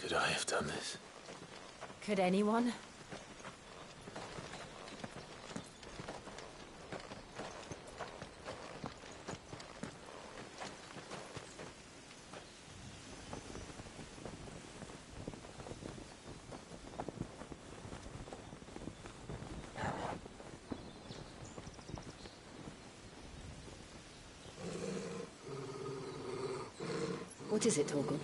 Could I have done this? Could anyone? What is it, Torgal?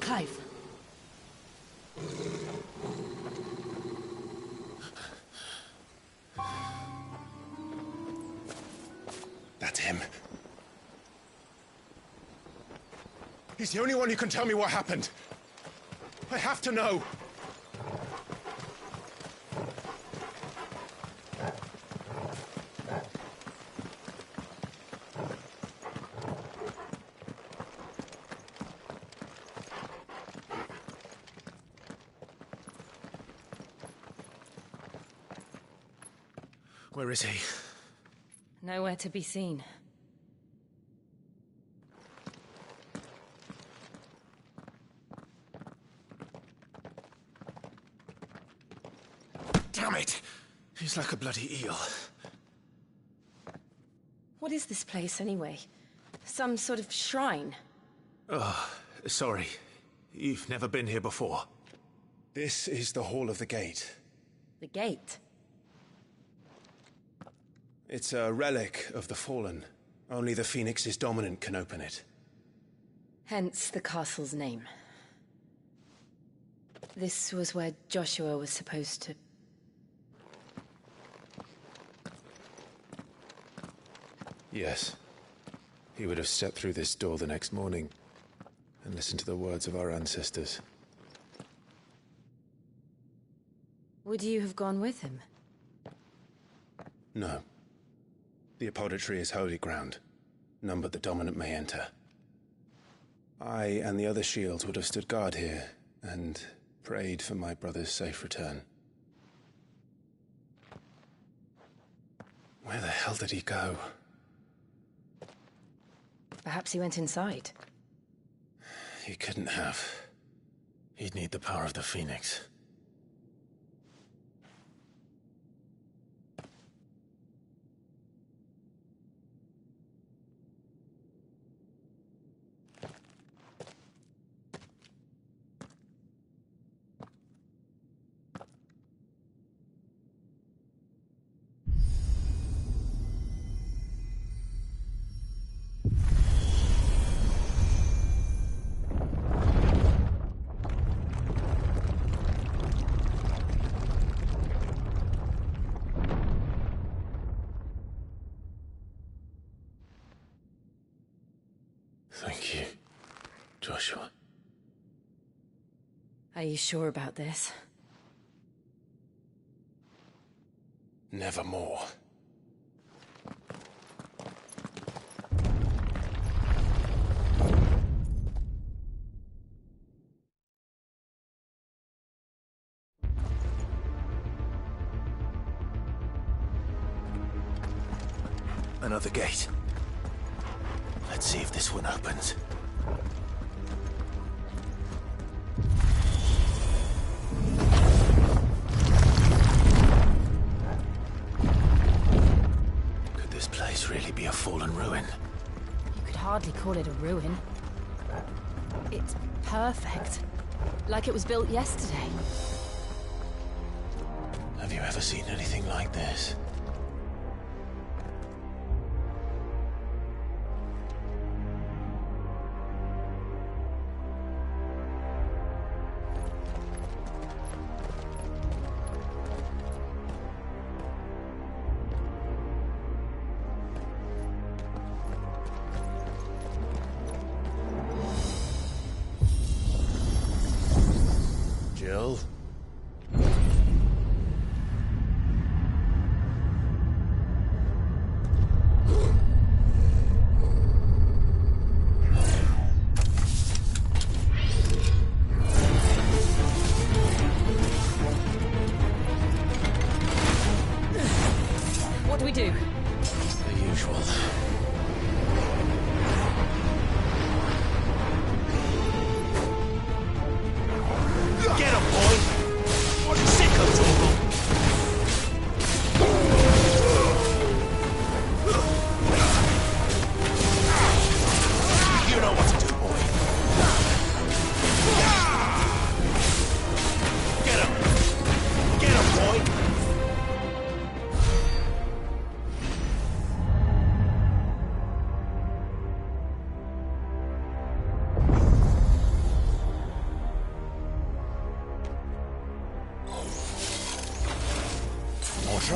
Clive. That's him. He's the only one who can tell me what happened. I have to know. Where is he? Nowhere to be seen. Damn it! He's like a bloody eel. What is this place, anyway? Some sort of shrine? Oh, sorry. You've never been here before. This is the Hall of the Gate. The gate? It's a relic of the Fallen. Only the Phoenix's dominant can open it. Hence the castle's name. This was where Joshua was supposed to... Yes. He would have stepped through this door the next morning and listened to the words of our ancestors. Would you have gone with him? No. The Apodatory is holy ground. None but the dominant may enter. I and the other shields would have stood guard here and prayed for my brother's safe return. Where the hell did he go? Perhaps he went inside. He couldn't have. He'd need the power of the Phoenix. Thank you, Joshua. Are you sure about this? Nevermore. Another gate. Let's see if this one opens. Could this place really be a fallen ruin? You could hardly call it a ruin. It's perfect. Like it was built yesterday. Have you ever seen anything like this? Jill?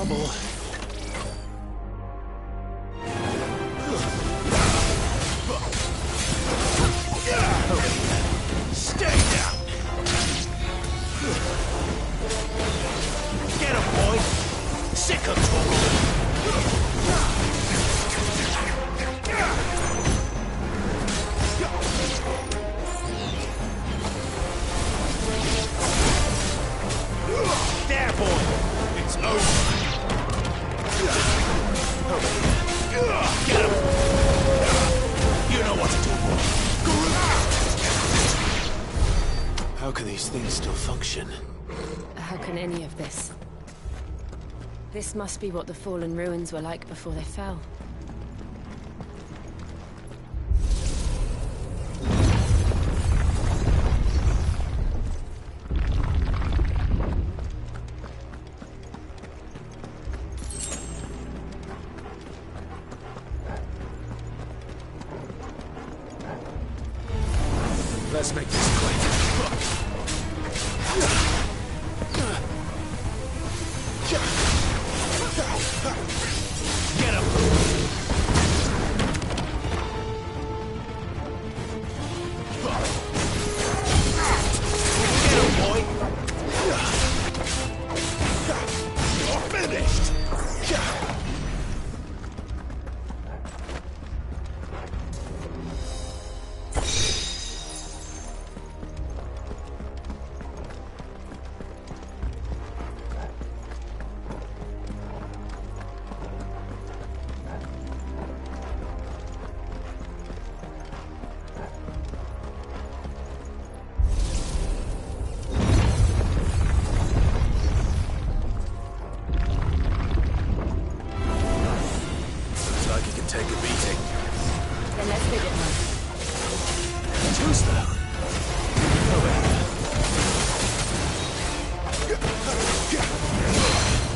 trouble. Stay down! Get him, boy! Sick of there, boy! It's over! Get him! You know what to do, boy! How can these things still function? How can any of this? This must be what the fallen ruins were like before they fell. Let's make this quick. Get him! Get him, boy! You're finished! Looks like he can take a beating. Then let's dig it now. Too slow.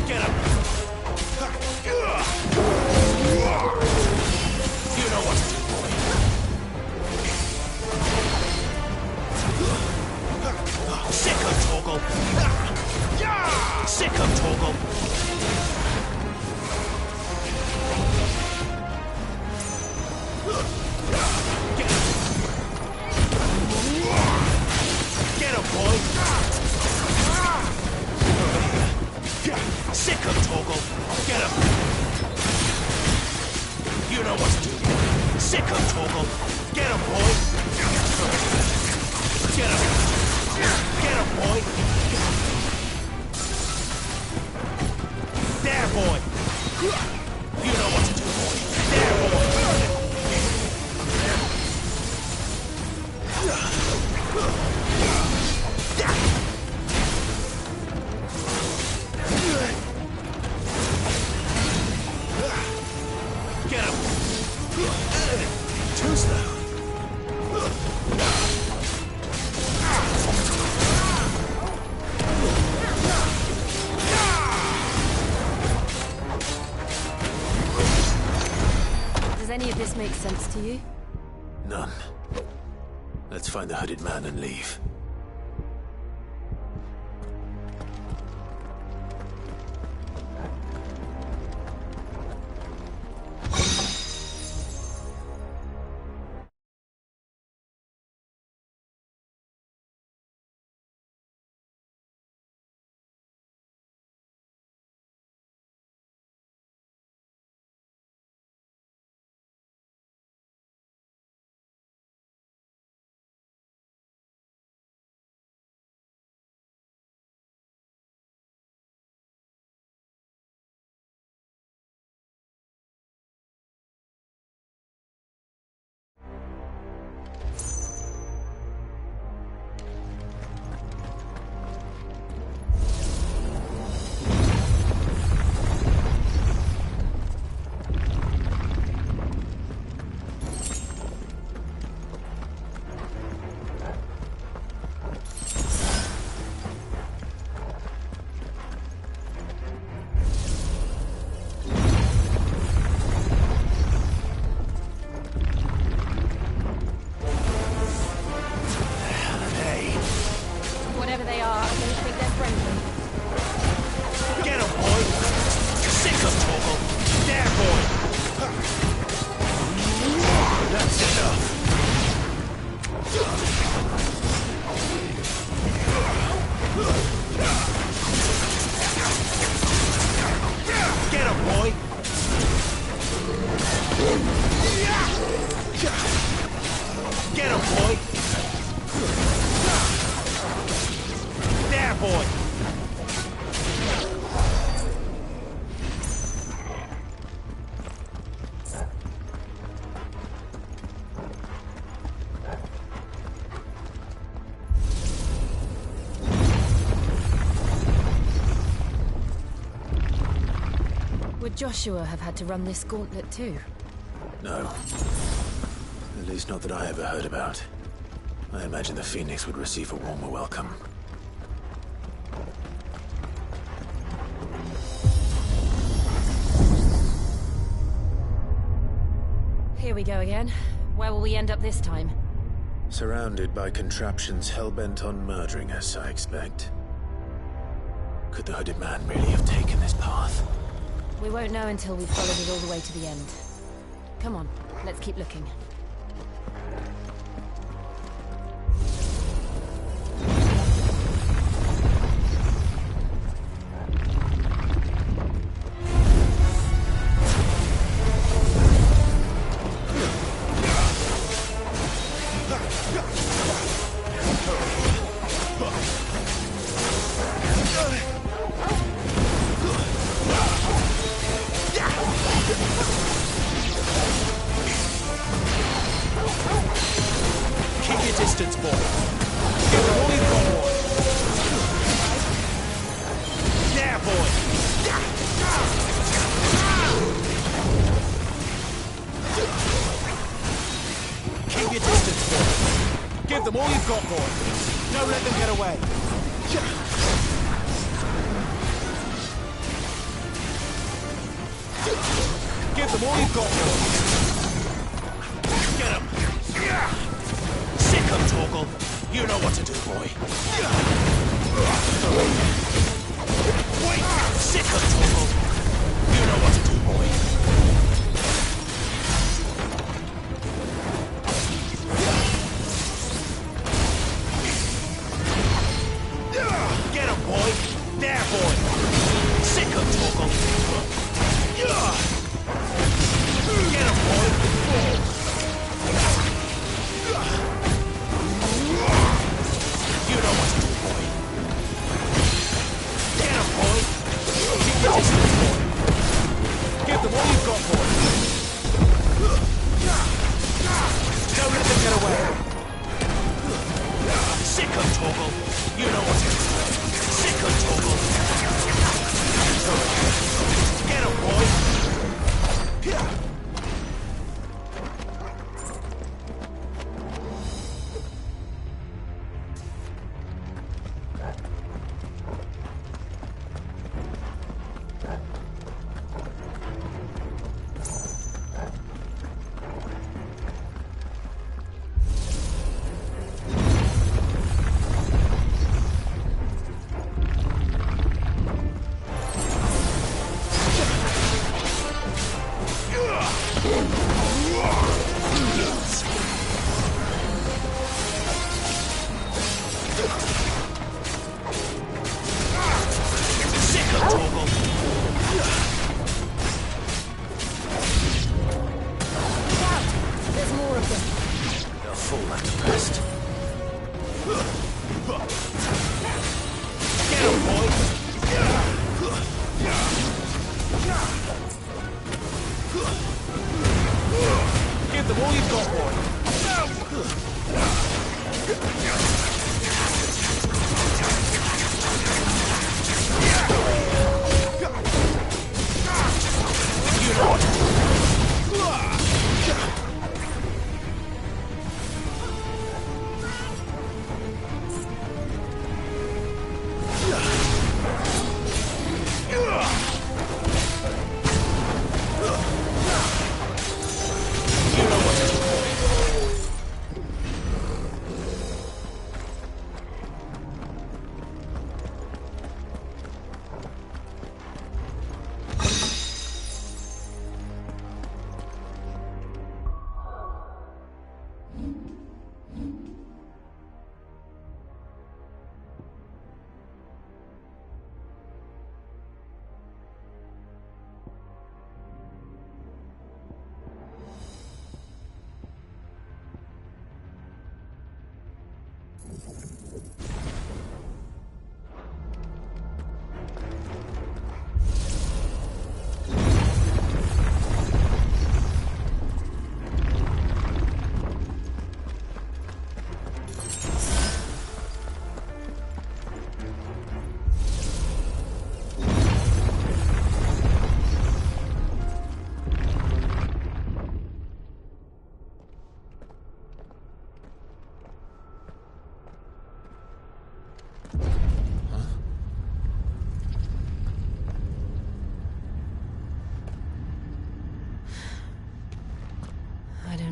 Get him! You know what to do, boy. Sick of Torgal! Sick of Torgal! Get him, boy! Sick of Torgal! Get him! You know what to do, boy! Sick of Torgal! Get him, boy! Get him! Get him, boy! There, boy! You know what to do, boy! There, boy! Get him! Too slow. Does any of this make sense to you? None. Let's find the hooded man and leave. Joshua have had to run this gauntlet too? No. At least not that I ever heard about. I imagine the Phoenix would receive a warmer welcome. Here we go again. Where will we end up this time? Surrounded by contraptions hell-bent on murdering us, I expect. Could the hooded man really have taken this path? We won't know until we've followed it all the way to the end. Come on, let's keep looking. Distance, boy. Give them all you've got, boy. Yeah, boy. Keep your distance, boy. Give them all you've got, boy. Don't let them get away. Give them all you've got, boy. Get them. Sick of Torgal. You know what to do, boy. Wait! Sick of Torgal. You know what to do, boy. Get him, boy. There, boy. Sick of Torgal. Get him, boy. You know what to do, boy. Get him, boy. Keep your distance, boy. Give them all you've got, boy. Don't let them get away. Sick of Torgal. You know what to do. Sick of Torgal. Get him, boy.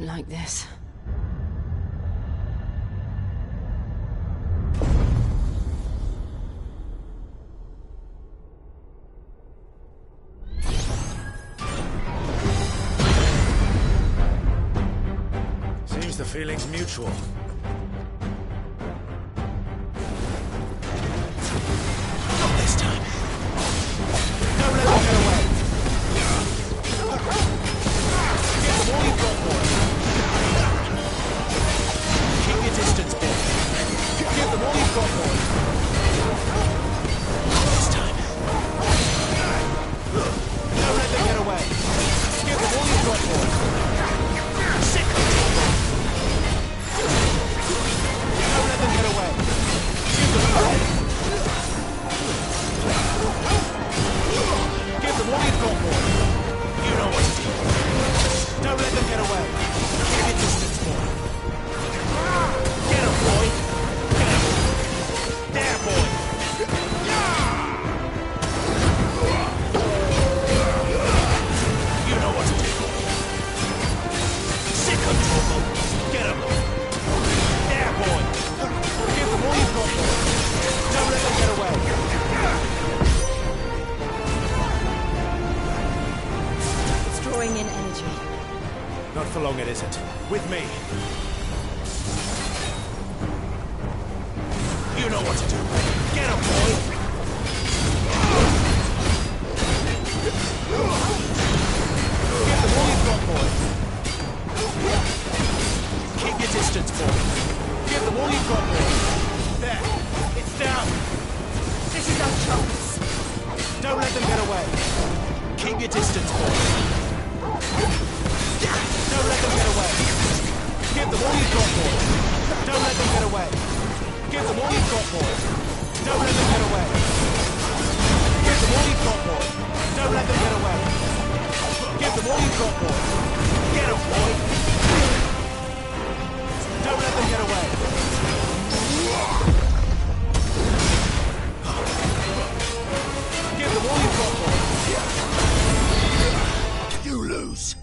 like this. Seems the feeling's mutual. Not this time. Don't let them get away. Get them all you've got, boy. Keep your distance, boy. Give them all you've got, boy. Not this time. Don't let them get away. Give them all you've got, boy. Sick of trouble. Don't let them get away. Give them all. Give them all you've got, boy. You know what to do. Don't let them get away. Keep your distance, boy. Get him, boy. Get him. There, boy. You know what to do. Sick of trouble. Get him. There, boy. Give them all you've got, boy. Don't let them get away. It's drawing in energy. Not for long, it isn't. With me. You know what to do. Get him, boy. Give them all you've got, boy. Keep your distance, boy. Give them all you've got, boy. There. It's down. This is our chance. Don't let them get away. Keep your distance, boy. Don't let them get away. Give them all you've got, boy. Don't let them get away. Give them all you've got, boy. Don't let them get away. Give them all you've got, boy. Don't let them get away. Give them all you've got, boy. Get them, boy. Don't let them get away. Give them all you've got, boy. You lose.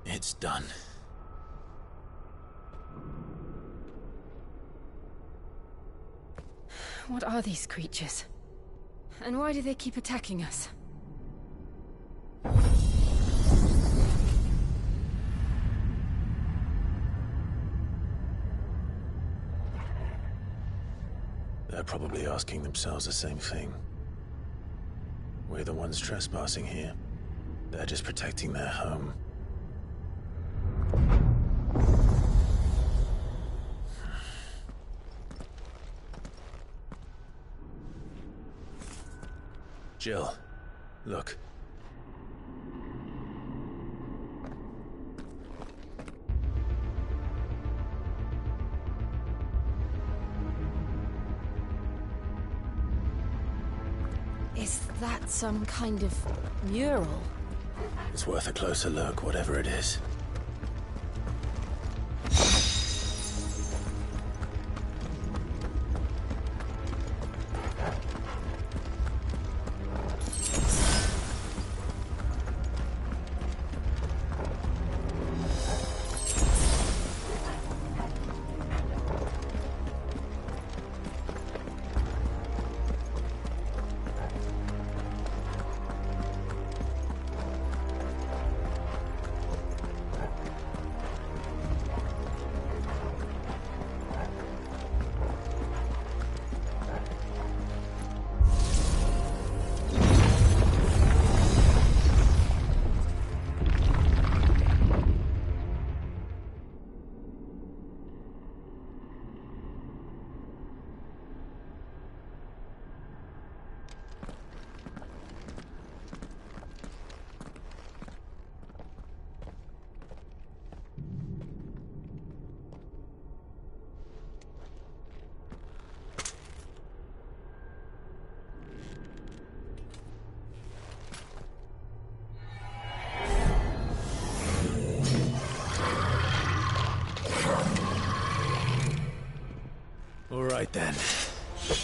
It's done. What are these creatures? And why do they keep attacking us? They're probably asking themselves the same thing. We're the ones trespassing here. They're just protecting their home. Jill, look. Is that some kind of mural? It's worth a closer look, whatever it is. You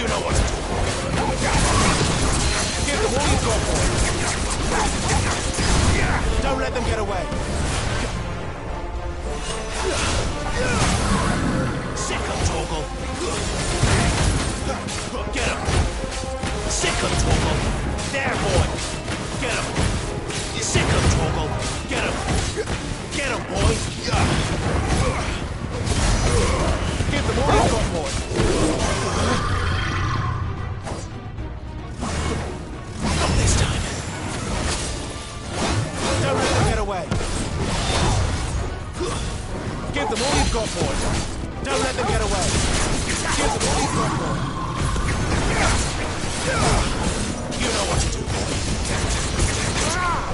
know what to do. Give them all you've got, boy. Don't let them get away. Sick of Torgal. Get him. Sick of Torgal. There, boy. Get him. Sick of Torgal. Get him. Get him, boy. Give them all you've got, boy. Not this time. Don't let them get away. Give them all you've got, boy. Don't let them get away. Give them all you've got, boy. You know what to do, boy.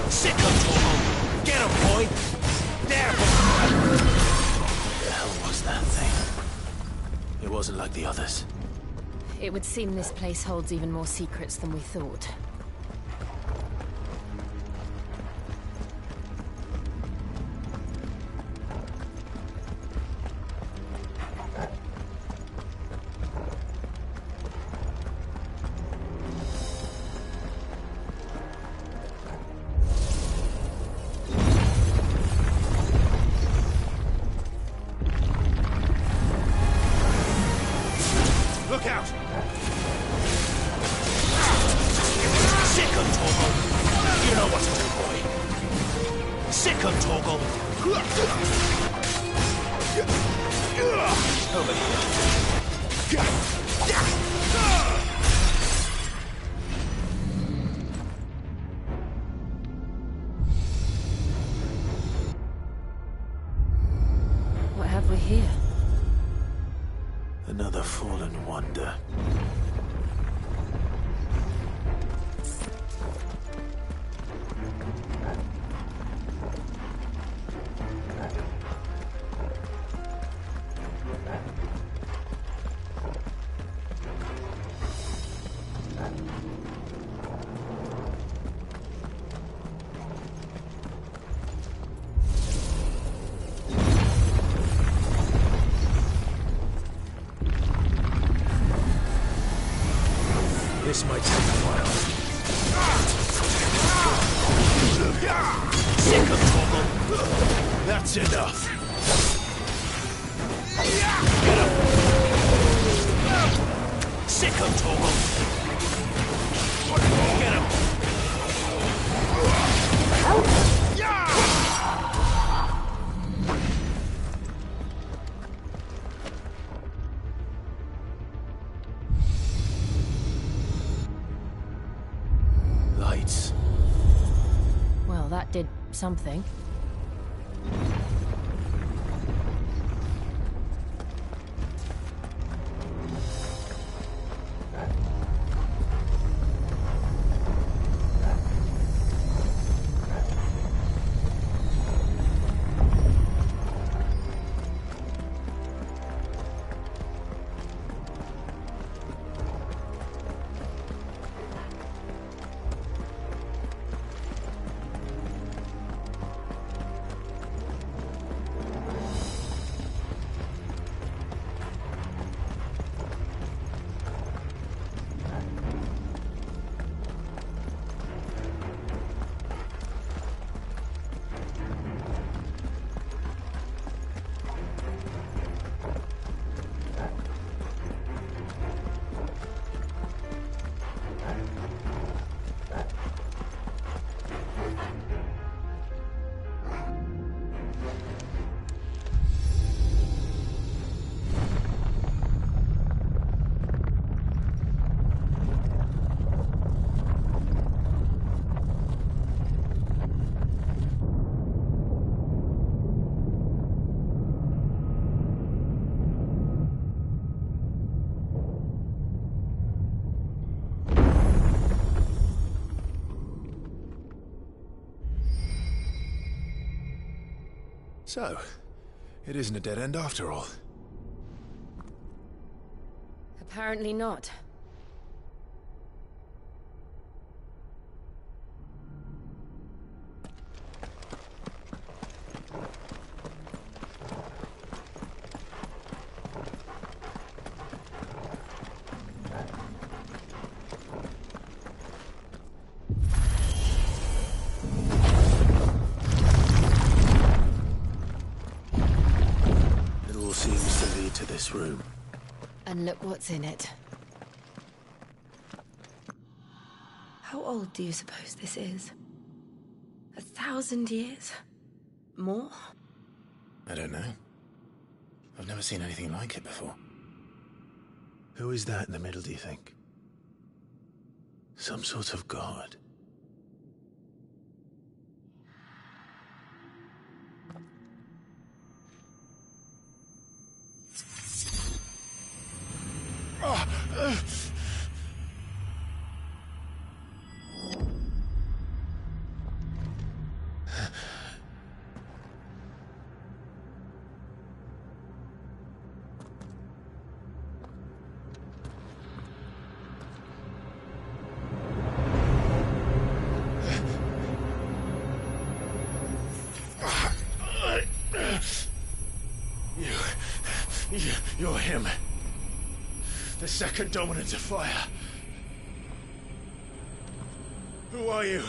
Sick of Torgal. Get him, boy. There, boy. What the hell was that thing? It wasn't like the others. It would seem this place holds even more secrets than we thought. Look out! Sick of Torgal! You know what to do, boy. Sick of Torgal! Over here. What have we here? Another fallen wonder. This might take a while. Sick of Torgal. That's enough. Get him. Sick of Torgal. Get him. Lights. Well, that did something. So, it isn't a dead end after all. Apparently not. room. And look what's in it. How old do you suppose this is? 1,000 years? More? I don't know. I've never seen anything like it before. Who is that in the middle, do you think? Some sort of god? You're him. The second dominant of fire. Who are you?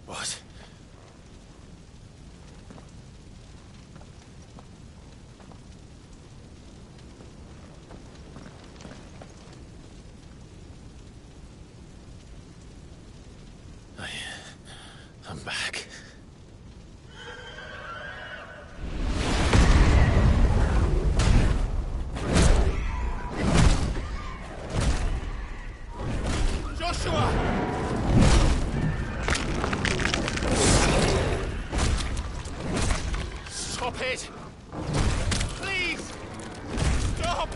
What? I'm back. Joshua! Stop it! Please! Stop!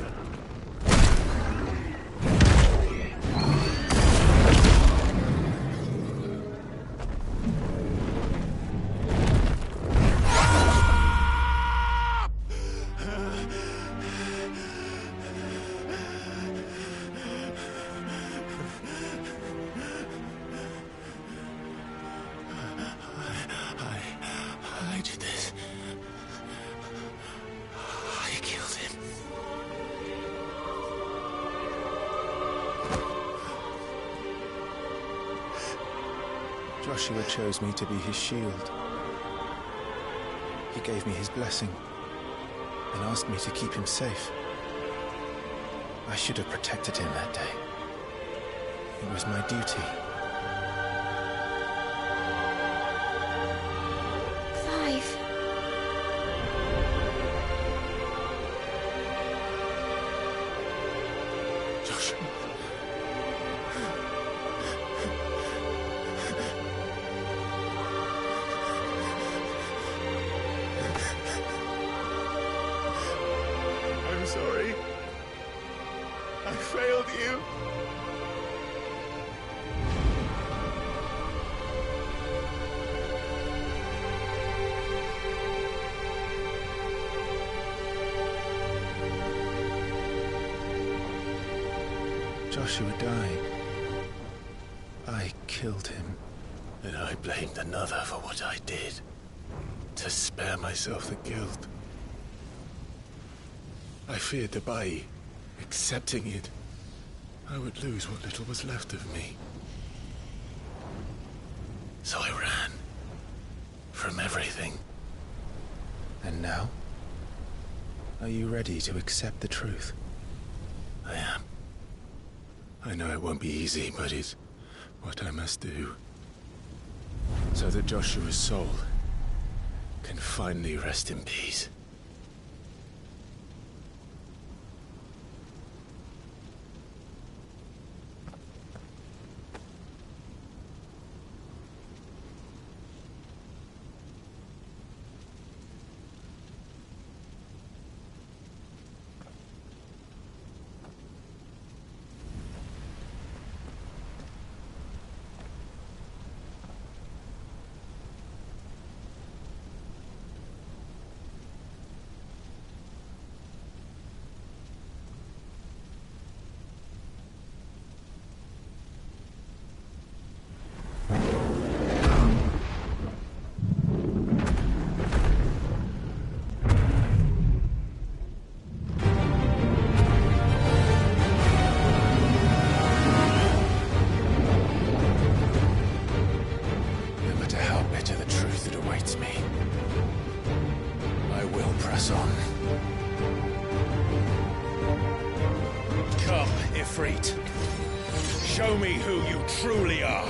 I did this. I killed him. Joshua chose me to be his shield. He gave me his blessing and asked me to keep him safe. I should have protected him that day. It was my duty. Clive. Joshua. I'm sorry. I failed you. Joshua died. I killed him. And I blamed another for what I did. To spare myself the guilt. I feared that by accepting it, I would lose what little was left of me. So I ran. From everything. And now? Are you ready to accept the truth? I am. I know it won't be easy, but it's what I must do. So that Joshua's soul can finally rest in peace. Press on. Come, Ifrit. Show me who you truly are.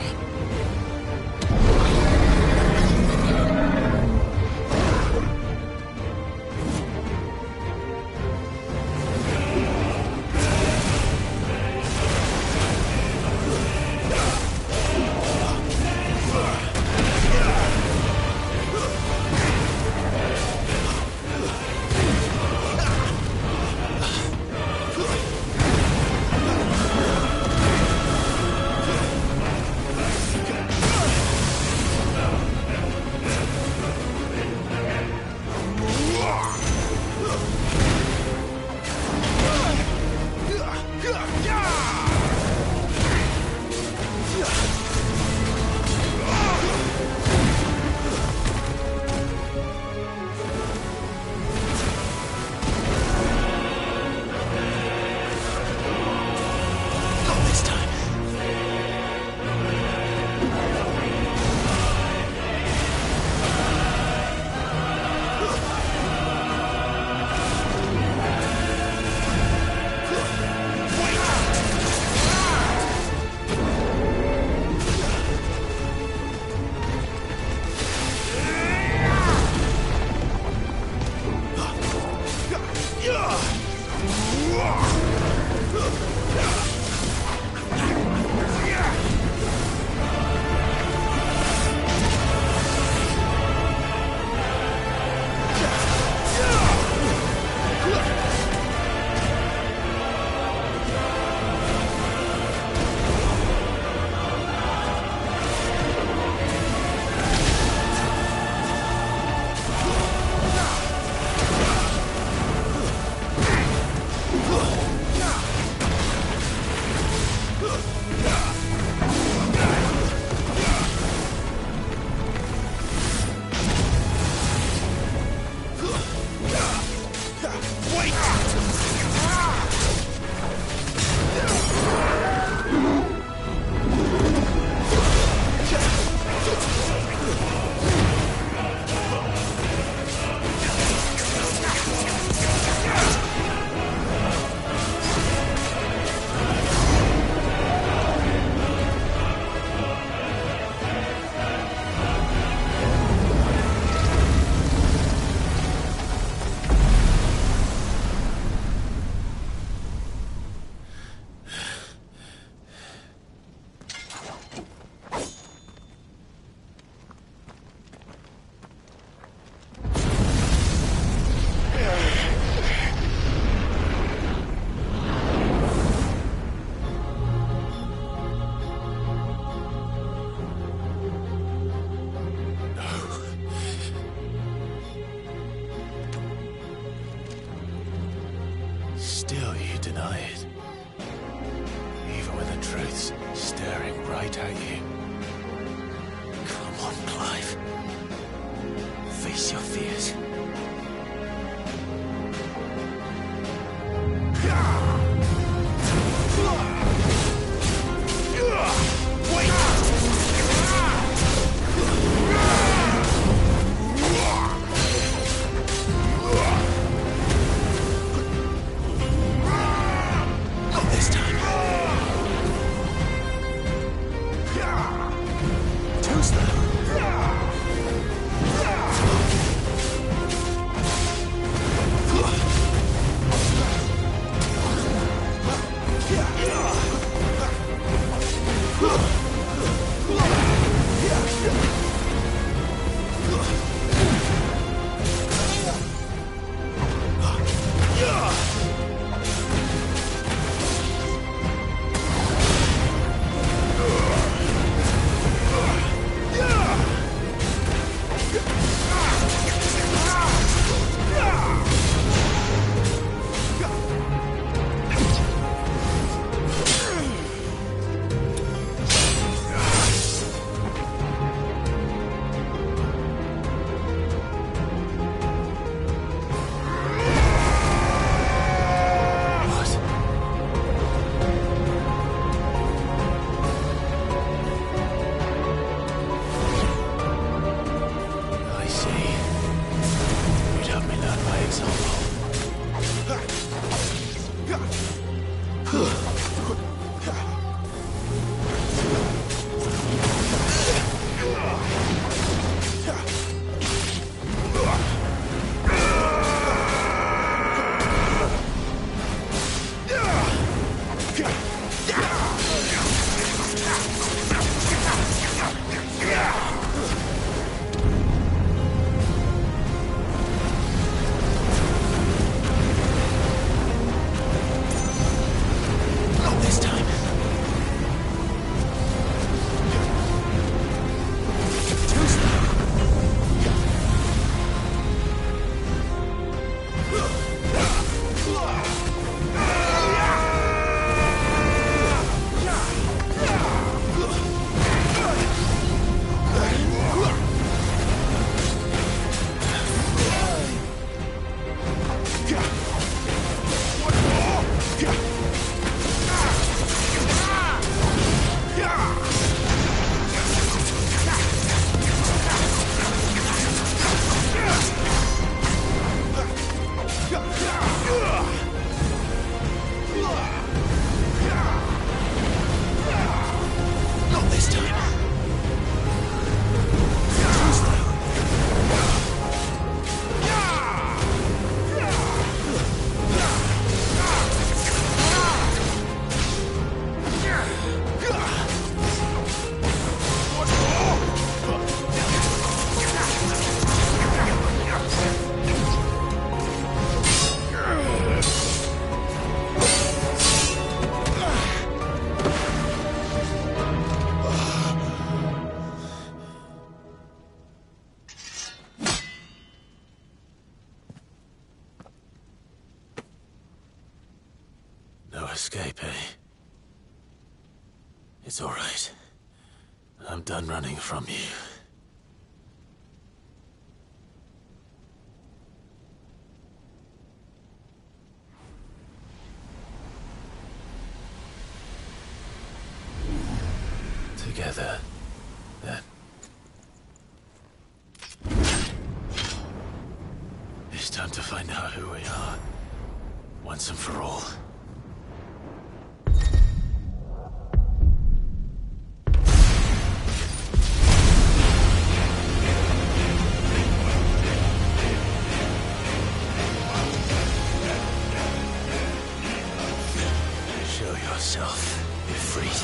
Still you deny it. Even when the truth's staring right at you. Come on, Clive. Face your fears. escape, eh? It's all right. I'm done running from you. Together, then. It's time to find out who we are, once and for all. Show yourself, Ifrit.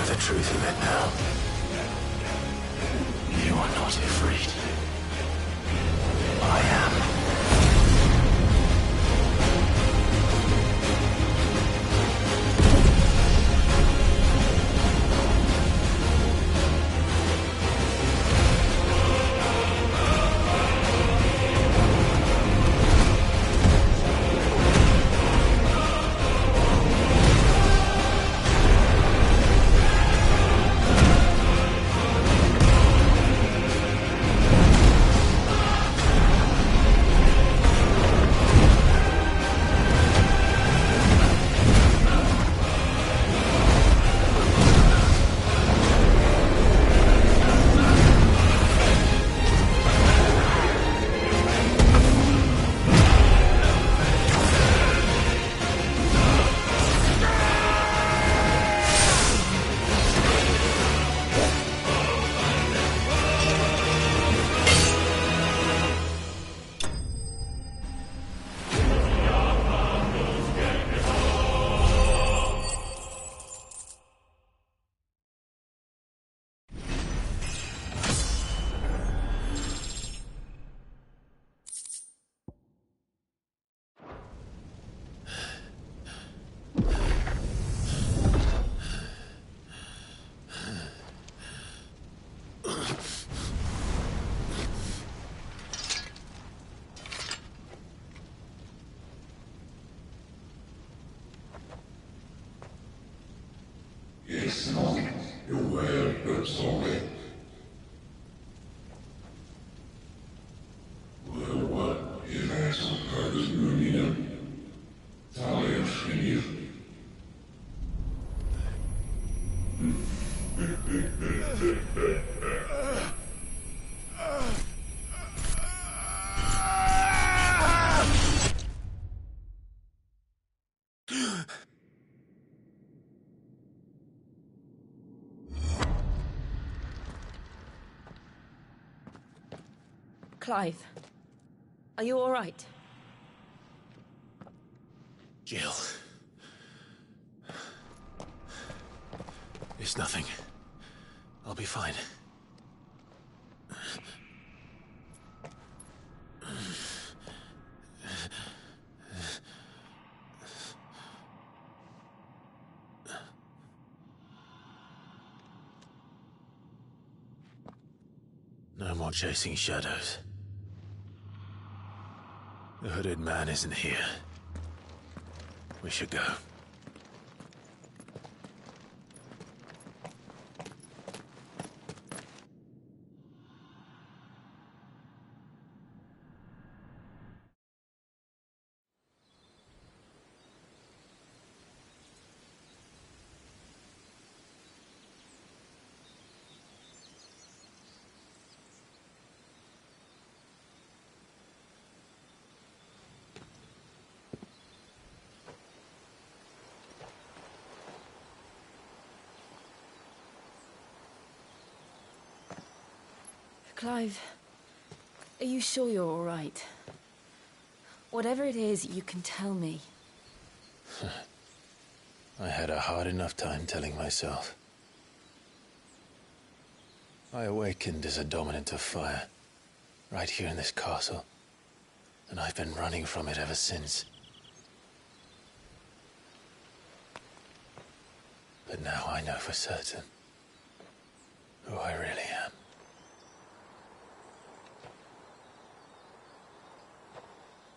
The truth of it now. You are not afraid. I am. Clive, are you all right? Jill. It's nothing. I'll be fine. No more chasing shadows. The hooded man isn't here. We should go. Clive, are you sure you're all right? Whatever it is, you can tell me. I had a hard enough time telling myself. I awakened as a dominant of fire, right here in this castle, and I've been running from it ever since. But now I know for certain who I really am.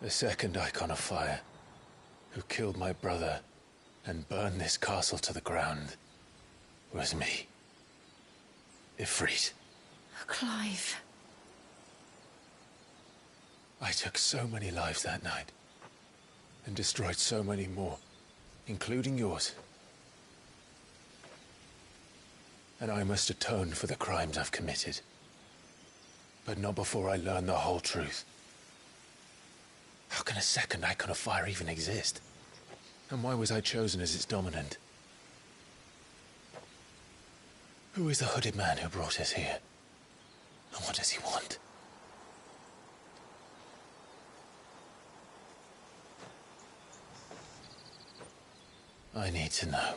The second Icon of Fire, who killed my brother and burned this castle to the ground, was me. Ifrit. Clive. I took so many lives that night, and destroyed so many more, including yours. And I must atone for the crimes I've committed. But not before I learn the whole truth. How can a second Icon of Fire even exist? And why was I chosen as its dominant? Who is the hooded man who brought us here? And what does he want? I need to know.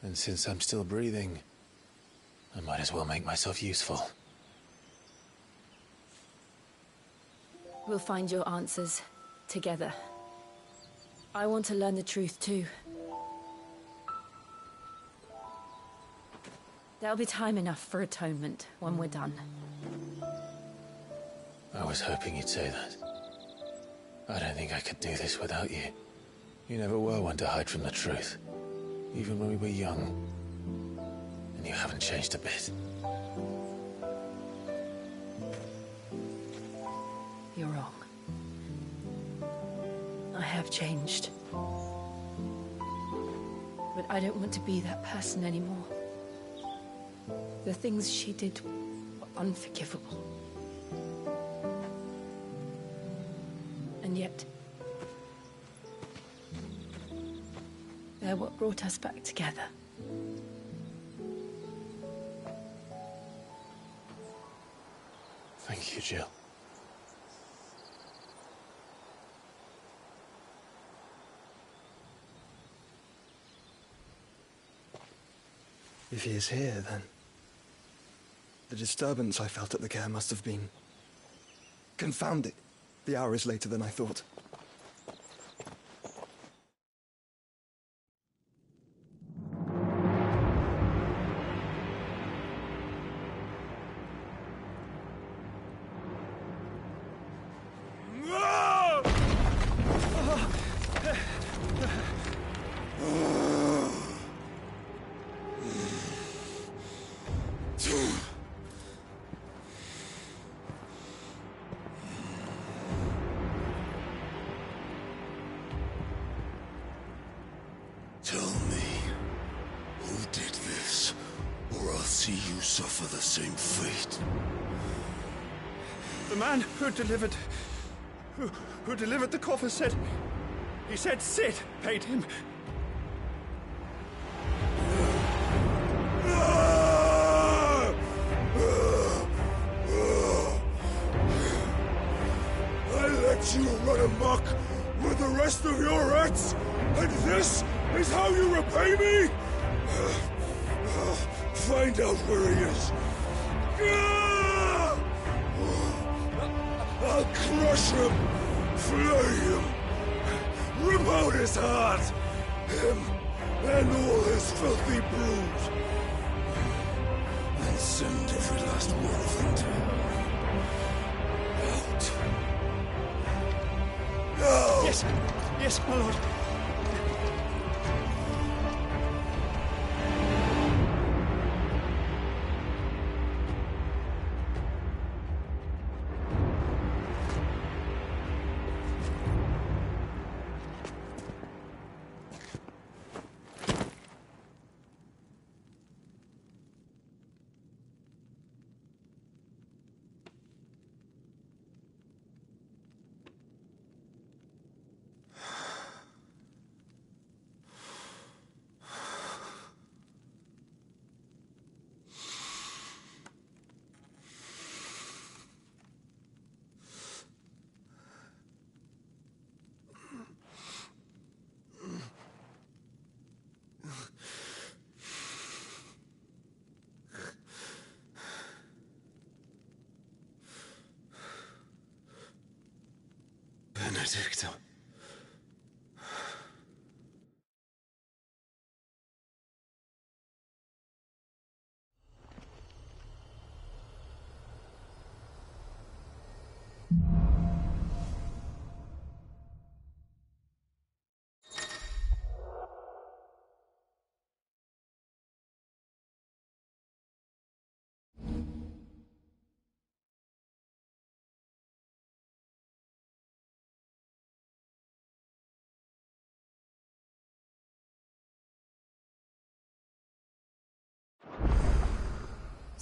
And since I'm still breathing, I might as well make myself useful. We'll find your answers together. I want to learn the truth too. There'll be time enough for atonement when we're done. I was hoping you'd say that. I don't think I could do this without you. You never were one to hide from the truth, even when we were young. And you haven't changed a bit. You're wrong. I have changed. But I don't want to be that person anymore. The things she did were unforgivable. And yet, they're what brought us back together. Thank you, Jill. If he is here, then the disturbance I felt at the care must have been confounded. The hour is later than I thought. Tell me, who did this, or I'll see you suffer the same fate. The man who delivered the coffer said... He said Sid paid him. I let you run amok with the rest of your rats, and this is how you repay me? Find out where he is. I'll crush him, flay him, rip out his heart, him and all his filthy brood, and send every last one of them to hell. Out. Now! Yes, my lord. Benedicta.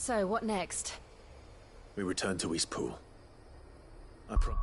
So, what next? We return to Eastpool. I promise.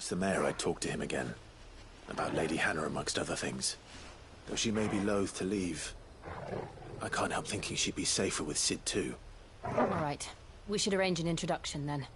It's the mayor I'd talk to him again. About Lady Hannah amongst other things. Though she may be loath to leave, I can't help thinking she'd be safer with Cid too. All right. We should arrange an introduction then.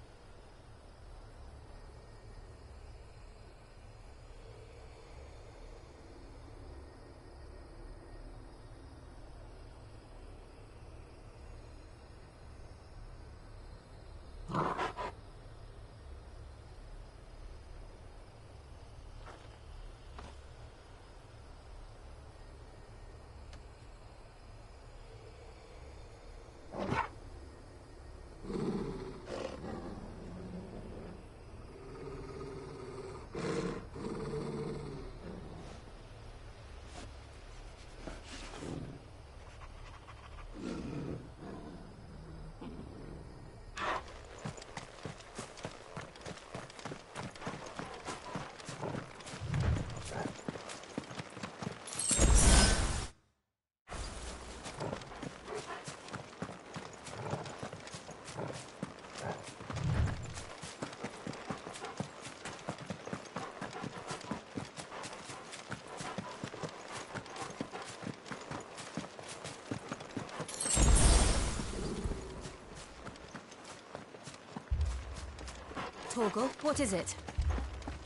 Torgal, what is it?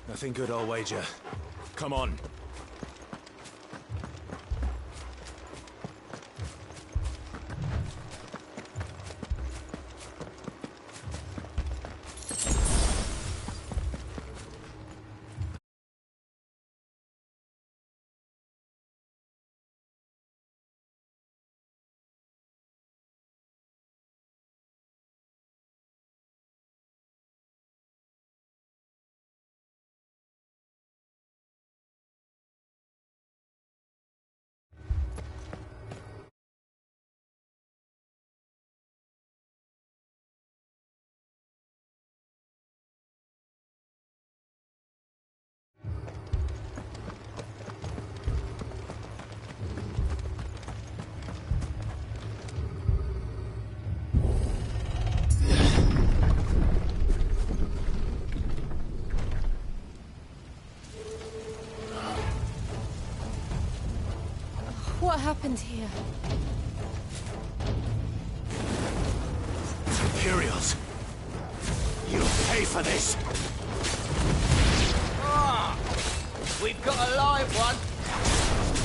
Nothing good, I'll wager. Come on. What happened here? Imperials! You'll pay for this! Ah! We've got a live one!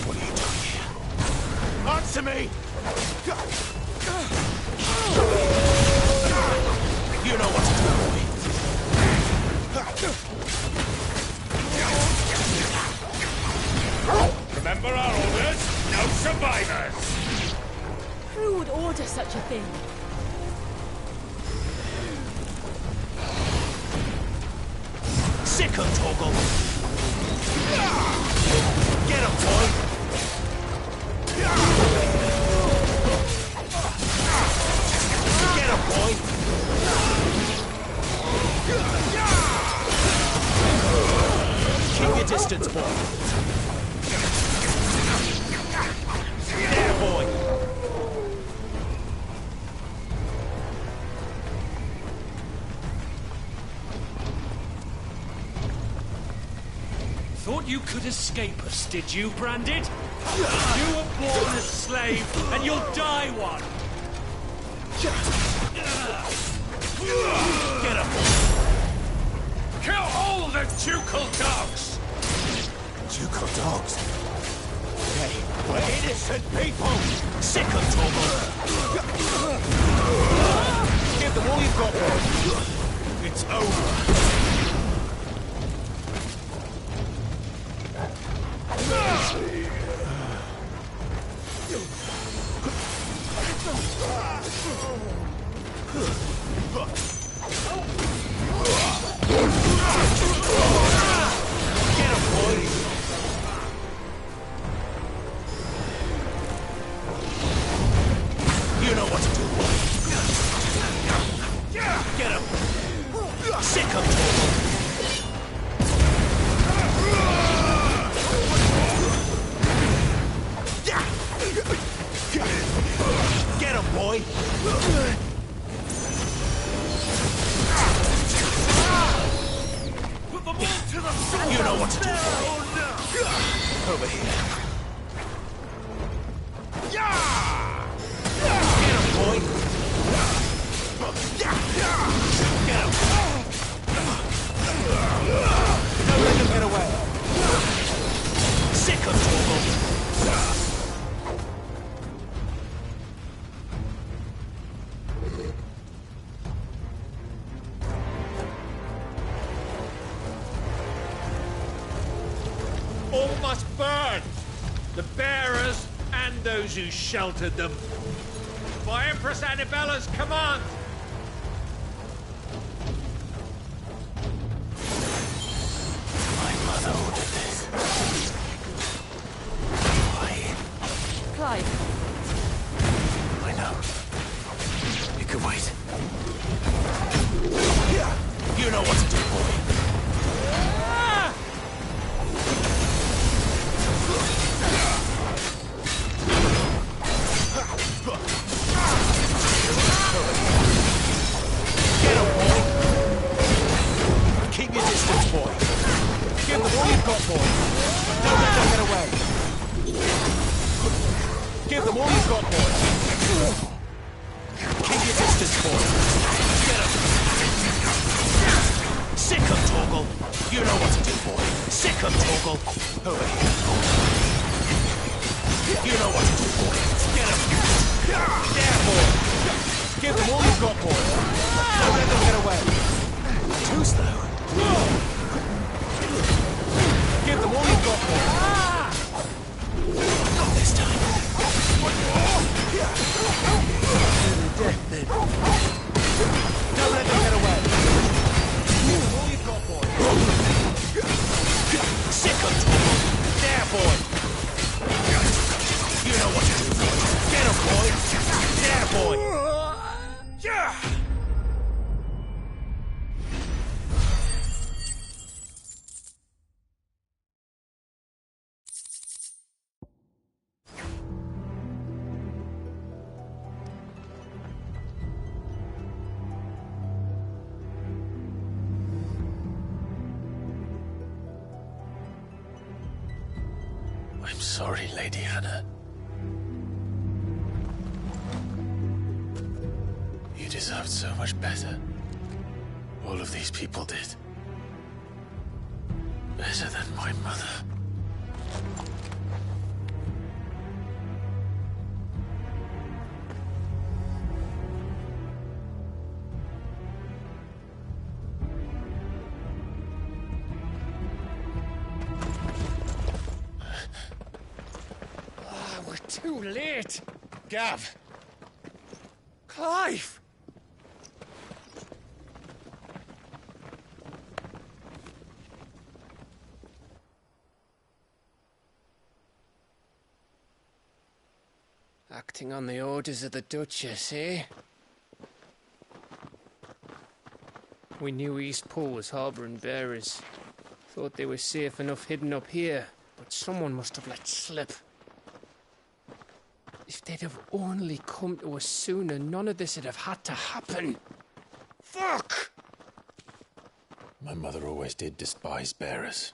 What are you doing here? Answer me! You know what to do, Remember our orders? No survivors! Who would order such a thing? Sick of Torgal! Get him, boy! Get him, boy! Keep your distance, boy! There, boy! Thought you could escape us, did you, Branded? You were born a slave, and you'll die one! Get him! Kill all the ducal dogs! Ducal dogs? Hey, we're innocent people! Sick of Torgal! Give them all you've got, boy! It's over! Get him, boy! You know what to do, boy! Get him! Sick of Torgal! Get him, boy! Over here. Yeah! Get him, boy! Get him! Don't let him get away! Sick of Torgal! All must burn! The bearers and those who sheltered them. By Empress Annibella's command! My mother ordered this. Why? Clive, I know. It could wait. You know what to do, boy. Get him, boy! Keep your distance, boy. Give them all you've got, boy. Don't let them get away. Give them all you've got, boy. Keep your distance, boy. Get him. Sick of Torgal. You know what to do, boy. Sick of Torgal. Over here. You know what to do, boy. Get him. There, boy. Give them all you've got, boy. Don't let them get away. Too slow. Give them all you've got, boy. Not this time. Don't let them get away. Give them all you've got, boy. Sick of trouble. There, boy. You know what to do, boy. Get him, boy. There, boy. Yeah! I'm sorry, Lady Hannah. You deserved so much better. All of these people did. Better than my mother. We're too late. Gav. Clive. Acting on the orders of the Duchess, eh? We knew Eastpool was harbouring bearers. Thought they were safe enough hidden up here, but someone must have let slip. If they'd have only come to us sooner, none of this would have had to happen. Fuck! My mother always did despise bearers.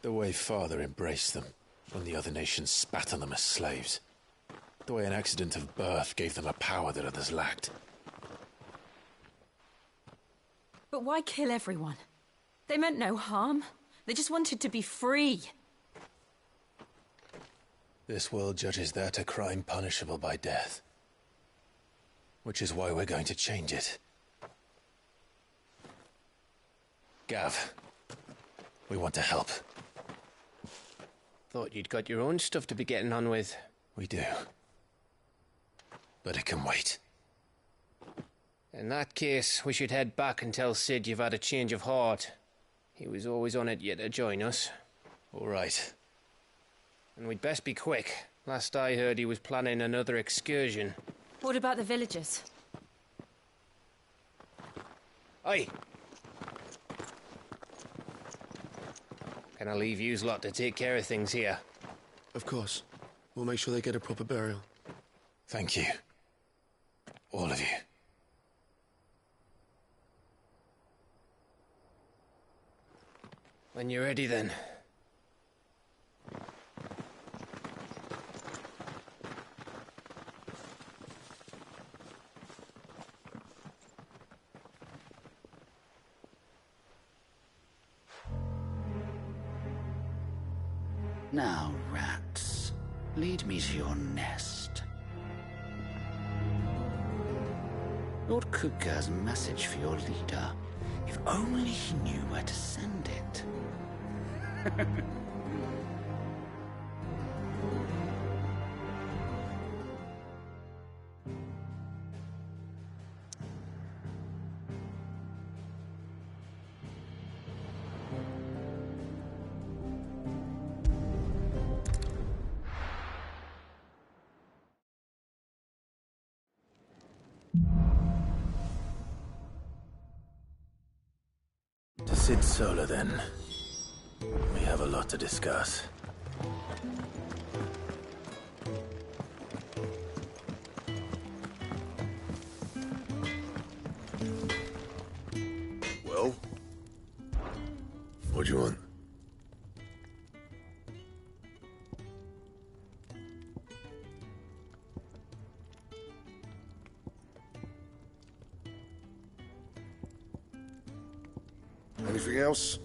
The way Father embraced them when the other nations spat on them as slaves. The way an accident of birth gave them a power that others lacked. but why kill everyone? They meant no harm. They just wanted to be free. This world judges that a crime punishable by death. Which is why we're going to change it. Gav, we want to help. Thought you'd got your own stuff to be getting on with. We do. But it can wait. In that case, we should head back and tell Sid you've had a change of heart. He was always on it yet to join us. All right. And we'd best be quick. Last I heard, he was planning another excursion. What about the villagers? Aye. Can I leave yous lot to take care of things here? Of course. We'll make sure they get a proper burial. Thank you. All of you. When you're ready then, Now, rats, lead me to your nest. Lord Kupka has a message for your leader. If only he knew where to send it. To Sid Solar, then. We have a lot to discuss. Well? What do you want? Anything else?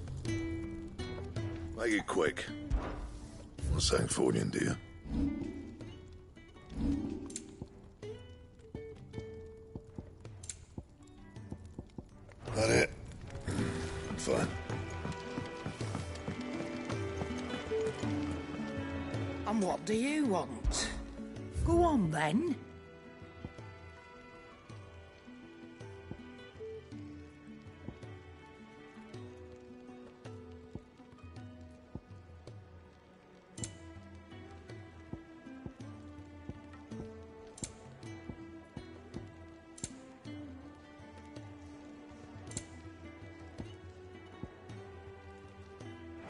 Make it quick. Not saying Fordian, do you? That it? Fine. And what do you want? Go on, then.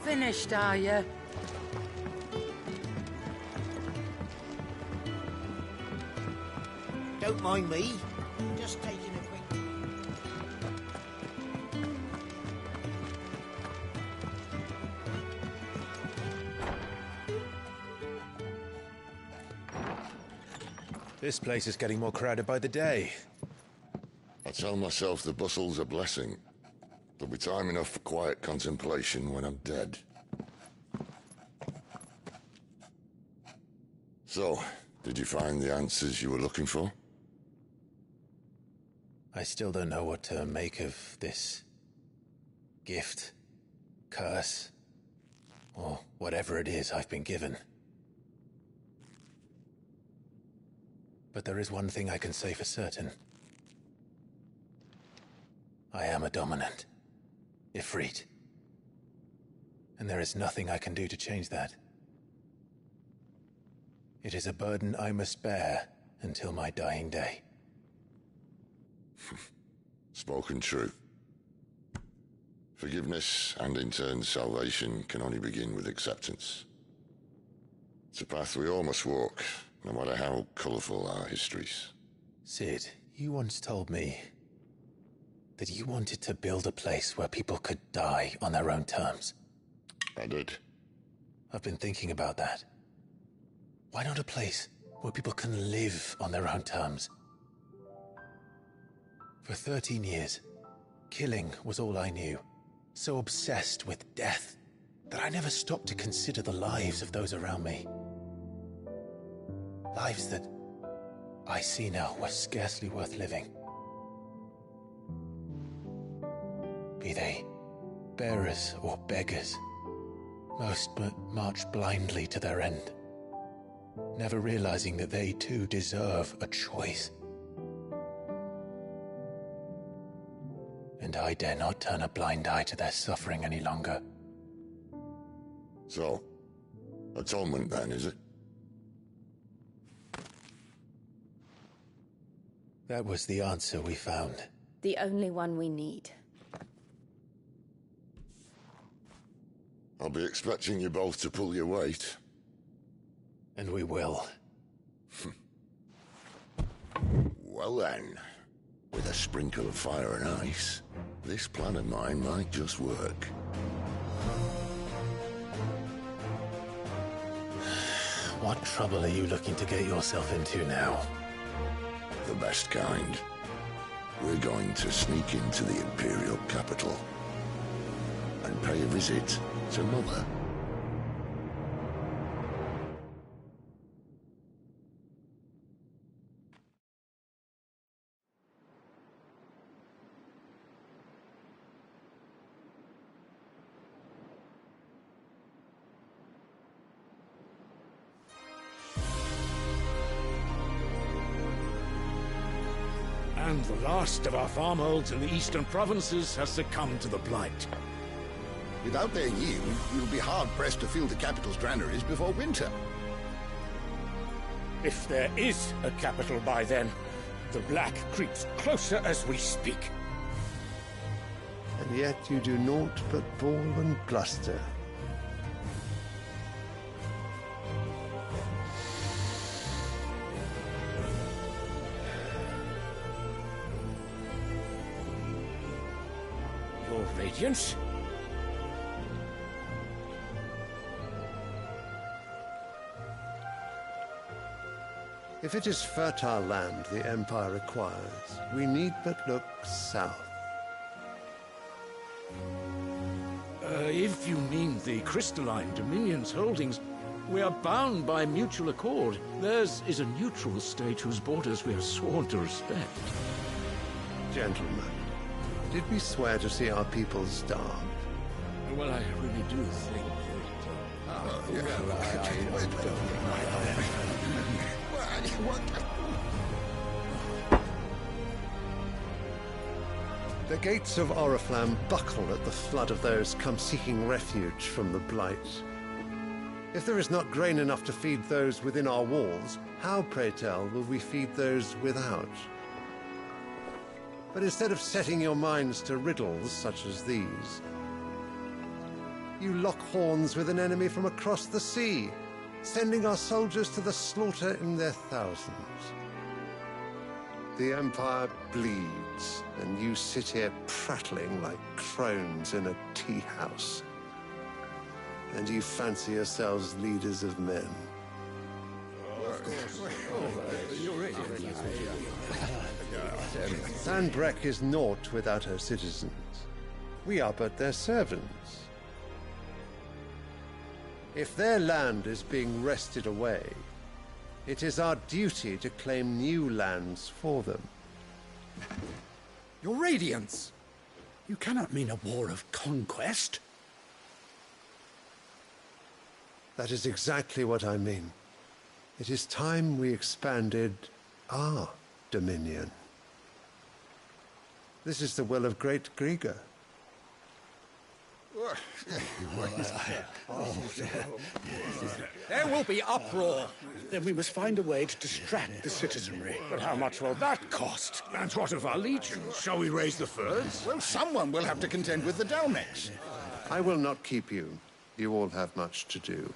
Finished, are you? Don't mind me. Just taking a quick... This place is getting more crowded by the day. I tell myself the bustle's a blessing. There'll be time enough for quiet contemplation when I'm dead. So, did you find the answers you were looking for? I still don't know what to make of this gift, curse, or whatever it is I've been given. But there is one thing I can say for certain. I am a dominant. Ifrit. And there is nothing I can do to change that. It is a burden I must bear until my dying day. Spoken true. Forgiveness and in turn salvation can only begin with acceptance. It's a path we all must walk, no matter how colourful our histories. Sid, you once told me that you wanted to build a place where people could die on their own terms. I did. I've been thinking about that. Why not a place where people can live on their own terms? For 13 years, killing was all I knew. So obsessed with death that I never stopped to consider the lives of those around me. Lives that I see now were scarcely worth living. Be they bearers or beggars, most march blindly to their end, never realizing that they too deserve a choice. And I dare not turn a blind eye to their suffering any longer. So, atonement then, is it? That was the answer we found. The only one we need. I'll be expecting you both to pull your weight. And we will. Well then, with a sprinkle of fire and ice, this plan of mine might just work. What trouble are you looking to get yourself into now? The best kind. We're going to sneak into the Imperial capital and pay a visit to Mother. And the last of our farmholds in the eastern provinces has succumbed to the blight. Without their yield, you'll be hard-pressed to fill the capital's granaries before winter. If there is a capital by then, the Black creeps closer as we speak. And yet you do naught but bawl and bluster. Your Radiance? If it is fertile land the Empire requires, we need but look south. If you mean the Crystalline Dominion's holdings, we are bound by mutual accord. Theirs is a neutral state whose borders we are sworn to respect. Gentlemen, did we swear to see our people starved? Well, I really do think The gates of Oriflamme buckle at the flood of those come seeking refuge from the blight. If there is not grain enough to feed those within our walls, how, pray tell, will we feed those without? But instead of setting your minds to riddles such as these, you lock horns with an enemy from across the sea, sending our soldiers to the slaughter in their thousands. The Empire bleeds, and you sit here prattling like crones in a tea house. And you fancy yourselves leaders of men. Sanbreque is naught without her citizens. We are but their servants. If their land is being wrested away, it is our duty to claim new lands for them. Your Radiance! You cannot mean a war of conquest. That is exactly what I mean. It is time we expanded our dominion. This is the will of great Grieger. There will be uproar. Then we must find a way to distract the citizenry. But how much will that cost? And what of our legions? Shall we raise the furs? Well, someone will have to contend with the Dalmex. I will not keep you. You all have much to do.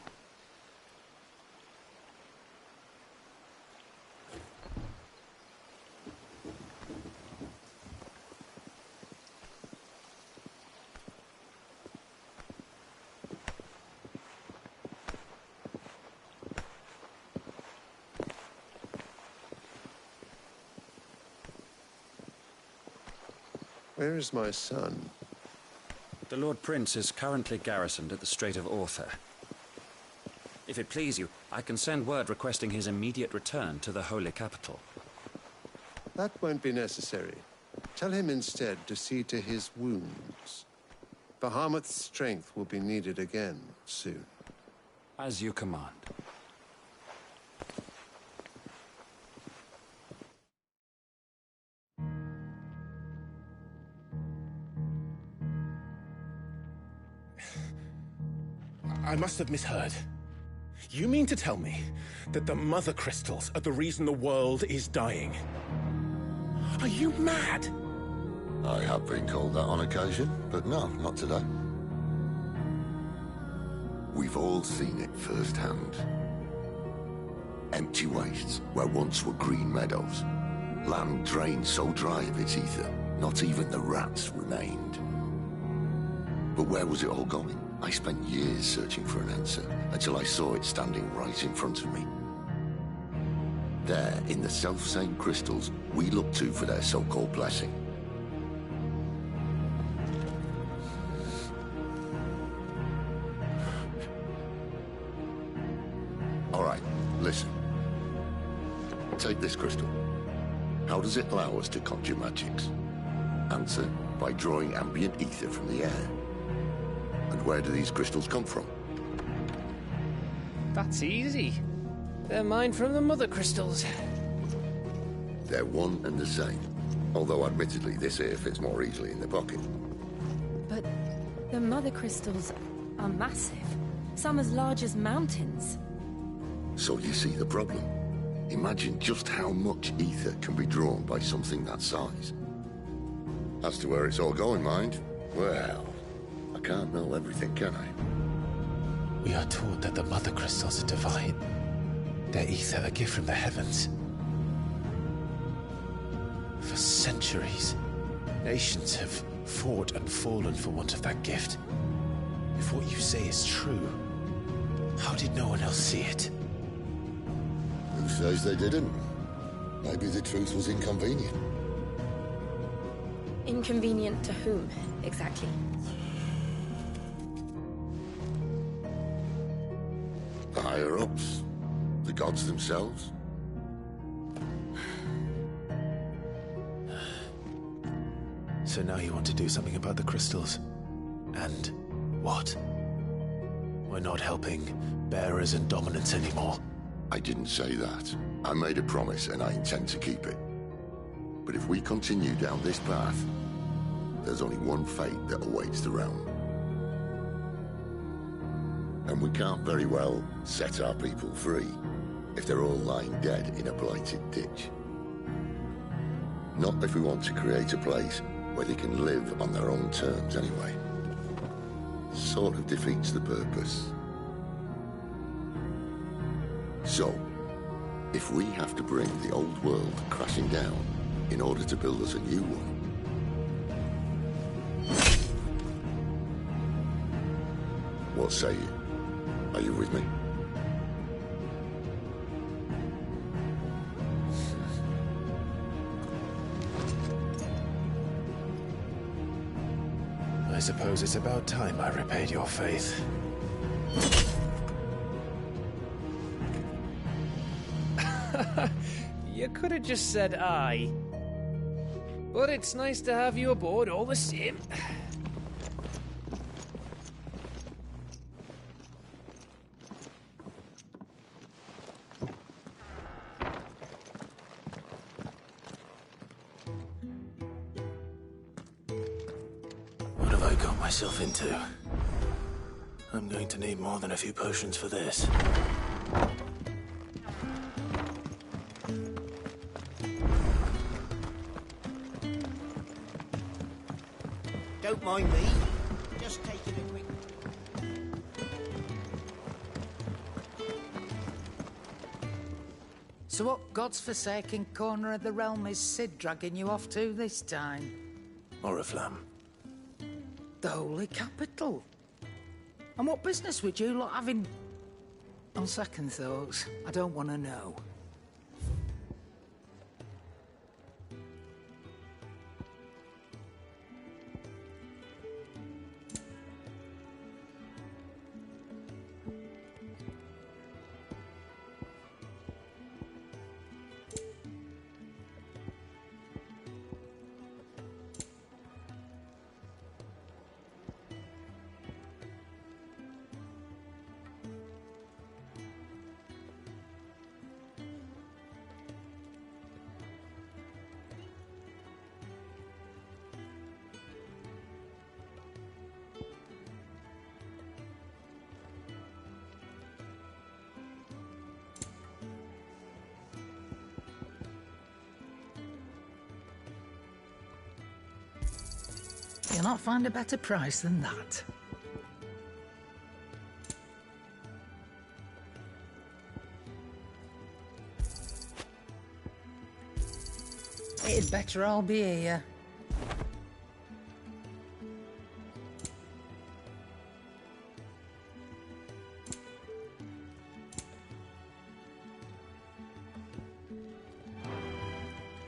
Where is my son? The Lord Prince is currently garrisoned at the Strait of Orther. If it please you, I can send word requesting his immediate return to the Holy Capital. That won't be necessary. Tell him instead to see to his wounds. Bahamut's strength will be needed again soon. As you command. I must have misheard. You mean to tell me that the Mother Crystals are the reason the world is dying? Are you mad? I have been called that on occasion, but no, not today. We've all seen it firsthand. Empty wastes where once were green meadows. Land drained so dry of its ether, not even the rats remained. But where was it all going? I spent years searching for an answer, until I saw it standing right in front of me. There, in the self-same crystals we look to for their so-called blessing. All right, listen. Take this crystal. How does it allow us to conjure magics? Answer, by drawing ambient ether from the air. And where do these crystals come from? That's easy. They're mined from the Mother Crystals. They're one and the same. Although admittedly this here fits more easily in the pocket. But the mother crystals are massive. Some as large as mountains. So you see the problem. Imagine just how much ether can be drawn by something that size. As to where it's all going, mind, well, I can't know everything, can I? We are taught that the mother crystals are divine. Their ether a gift from the heavens. For centuries, nations have fought and fallen for want of that gift. If what you say is true, how did no one else see it? Who says they didn't? Maybe the truth was inconvenient. Inconvenient to whom, exactly? The higher-ups? The gods themselves? So now you want to do something about the crystals? And what? We're not helping bearers and dominants anymore. I didn't say that. I made a promise and I intend to keep it. But if we continue down this path, there's only one fate that awaits the realm. And we can't very well set our people free if they're all lying dead in a blighted ditch. Not if we want to create a place where they can live on their own terms anyway. Sort of defeats the purpose. So, if we have to bring the old world crashing down in order to build us a new one, what say you? Are you with me? I suppose it's about time I repaid your faith. You could have just said aye. But it's nice to have you aboard all the same. What have I got myself into? I'm going to need more than a few potions for this. Don't mind me. Just taking a quick... So what God's forsaken corner of the realm is Cid dragging you off to this time? Oriflamme. The Holy Capital. And what business would you lot have in... On second thoughts, I don't want to know. You'll not find a better price than that. It'd better all be here.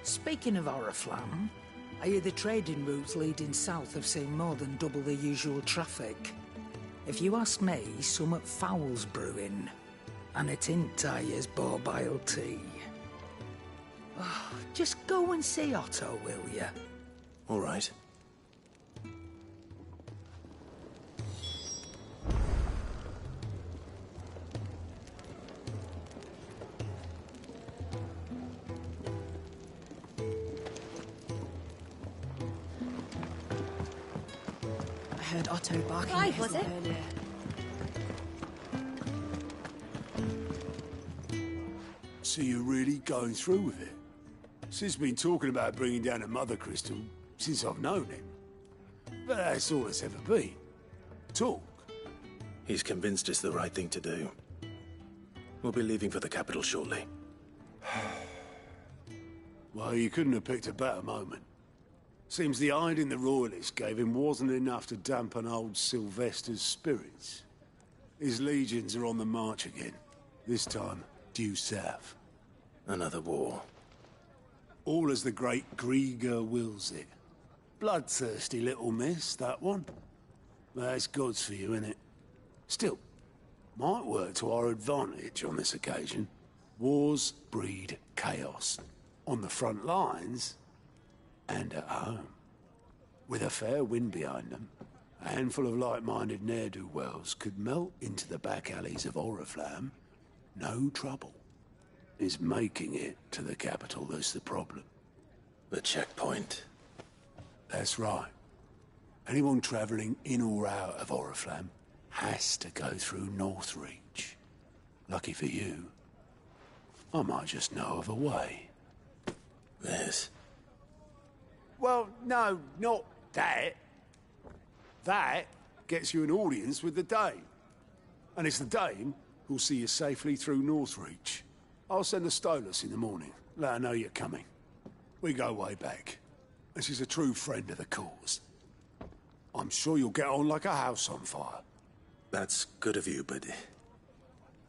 Speaking of Oriflamme, I hear the trading routes leading south have seen more than double the usual traffic. If you ask me, summat foul's brewing. And it ain't Tyre's borbile tea. Oh, just go and see Otto, will ya? All right. heard Otto barking Clive, at his was lot it? earlier. So you're really going through with it? Sid's been talking about bringing down a Mother Crystal since I've known him. But that's all it's ever been. Talk. He's convinced it's the right thing to do. We'll be leaving for the capital shortly. Well, you couldn't have picked a better moment. Seems the hiding the Royalists gave him wasn't enough to dampen old Sylvester's spirits. His legions are on the march again. This time, due south. Another war. All as the great Grieger wills it. Bloodthirsty little miss, that one. That's God's for you, innit? Still, might work to our advantage on this occasion. Wars breed chaos. On the front lines, and at home. With a fair wind behind them, a handful of like-minded ne'er-do-wells could melt into the back alleys of Oriflamme. No trouble. Is making it to the capital that's the problem. The checkpoint. That's right. Anyone travelling in or out of Oriflamme has to go through Northreach. Lucky for you, I might just know of a way. This? Well, no, not that. That gets you an audience with the Dame. And it's the Dame who'll see you safely through Northreach. I'll send the Stolas in the morning. Let her know you're coming. We go way back. And she's a true friend of the cause. I'm sure you'll get on like a house on fire. That's good of you, but...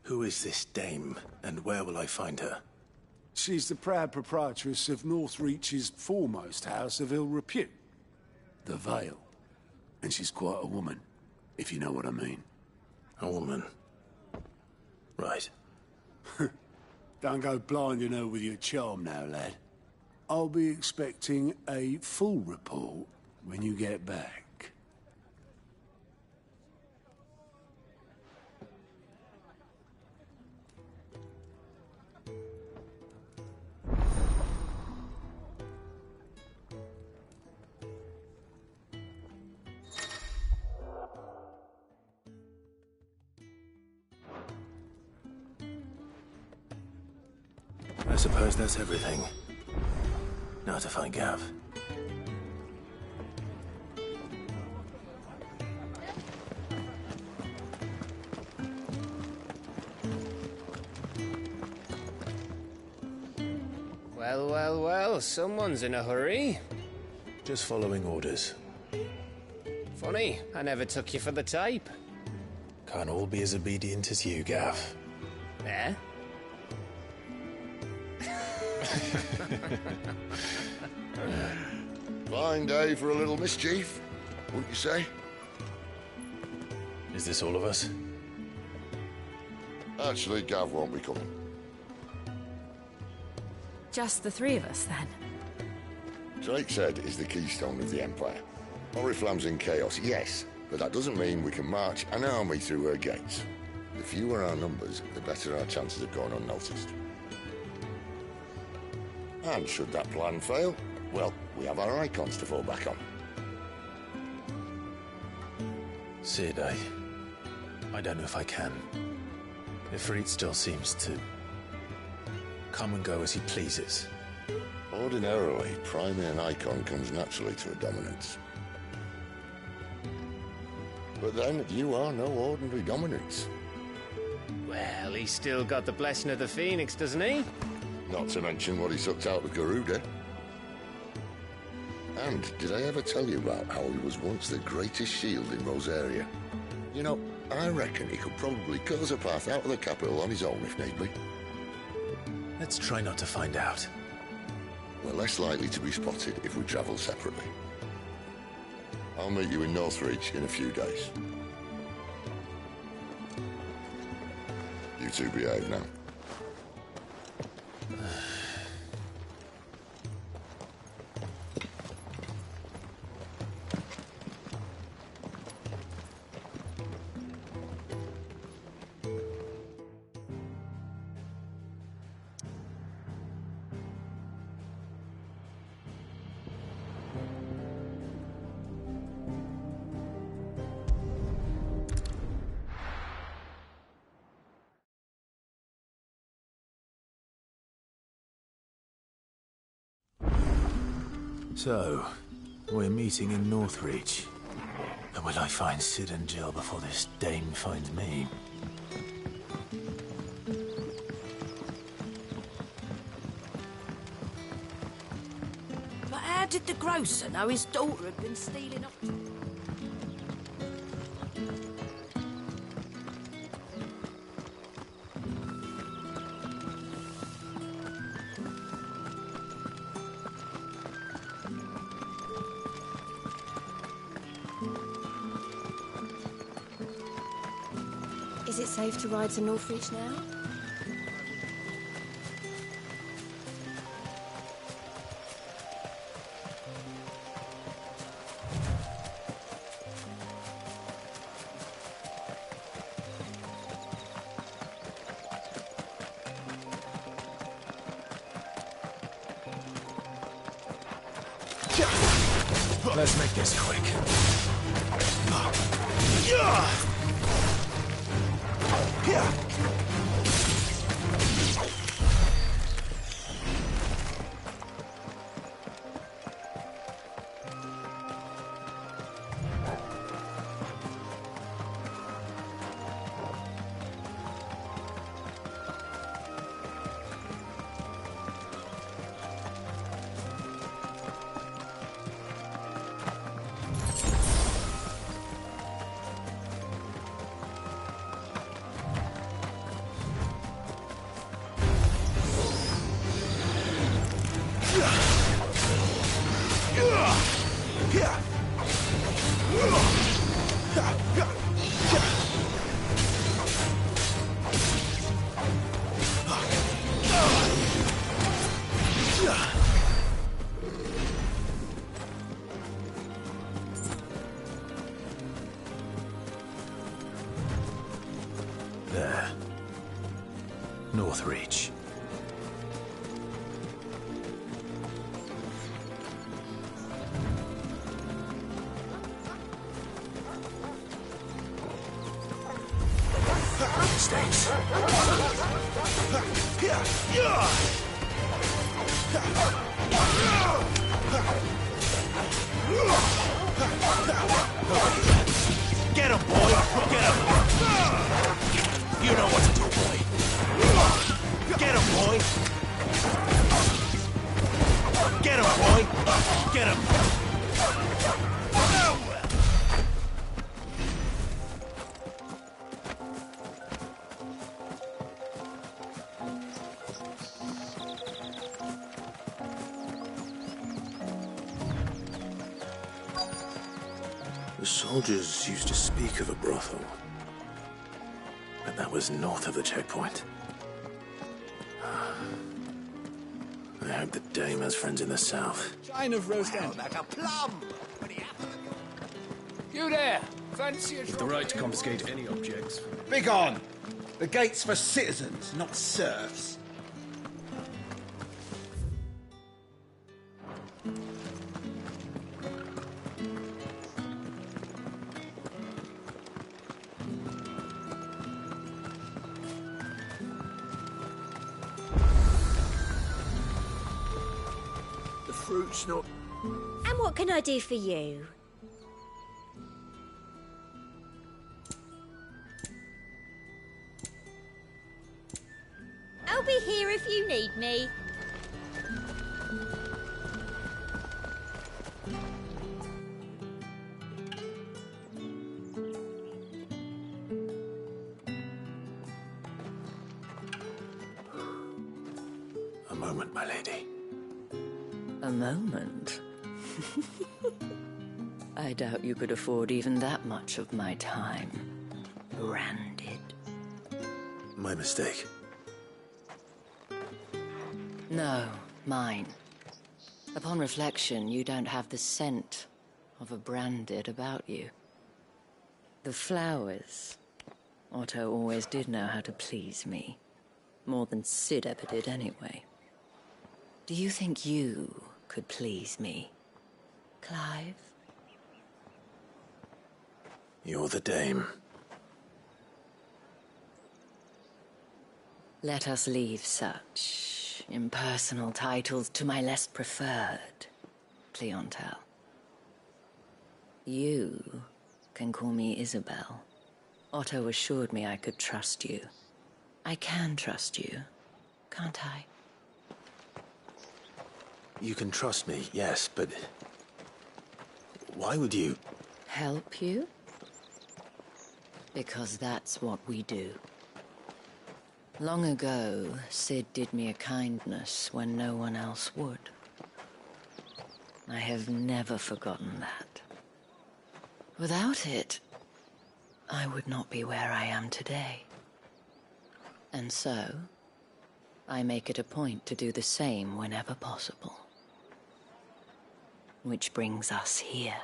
who is this Dame, and where will I find her? She's the proud proprietress of Northreach's foremost house of ill repute. The Vale. And she's quite a woman, if you know what I mean. A woman? Right. Don't go blinding her with your charm now, lad. I'll be expecting a full report when you get back. I suppose that's everything. Now to find Gav. Well, well, well, someone's in a hurry. Just following orders. Funny, I never took you for the type. Can't all be as obedient as you, Gav. Eh? Fine day for a little mischief, wouldn't you say? Is this all of us? Actually, Gav won't be coming. Just the three of us, then? Drakeshead is the keystone of the Empire. Oriflamme's in chaos, yes, but that doesn't mean we can march an army through her gates. The fewer our numbers, the better our chances of going unnoticed. And should that plan fail, well, we have our icons to fall back on. Cid, I don't know if I can. Ifrit still seems to come and go as he pleases. Ordinarily, priming an icon comes naturally to a dominance. But then, you are no ordinary dominance. Well, he's still got the blessing of the Phoenix, doesn't he? Not to mention what he sucked out of Garuda. And did I ever tell you about how he was once the greatest shield in Rosaria? You know, I reckon he could probably cut us a path out of the capital on his own if need be. Let's try not to find out. We're less likely to be spotted if we travel separately. I'll meet you in Northreach in a few days. You two behave now. So, we're meeting in Northreach. And will I find Cid and Jill before this dame finds me? But how did the grocer know his daughter had been stealing off? Is it safe to ride to Northreach now? Let's make this quick. There. Northreach. Mistakes. Get him, boy! Get him! You know what to do, boy. Get him, boy! Get him, boy! Get him! The soldiers used to speak of a brothel. But that was north of the checkpoint. I hope the dame has friends in the south. Chine of roast end. Like a plum! You there! Fancy a With the right to confiscate any objects. Begone! The gate's for citizens, not serfs. The fruit's not... And what can I do for you? I'll be here if you need me. A moment, my lady. A moment? I doubt you could afford even that much of my time. Branded. My mistake. No, mine. Upon reflection, you don't have the scent of a branded about you. The flowers. Otto always did know how to please me. More than Cid ever did anyway. Do you think you could please me, Clive? You're the dame. Let us leave such impersonal titles to my less preferred, please. Leontel. You can call me Isabel. Otto assured me I could trust you. I can trust you, can't I? You can trust me, yes, but... why would you... Help you? Because that's what we do. Long ago, Cid did me a kindness when no one else would. I have never forgotten that. Without it, I would not be where I am today. And so, I make it a point to do the same whenever possible. Which brings us here.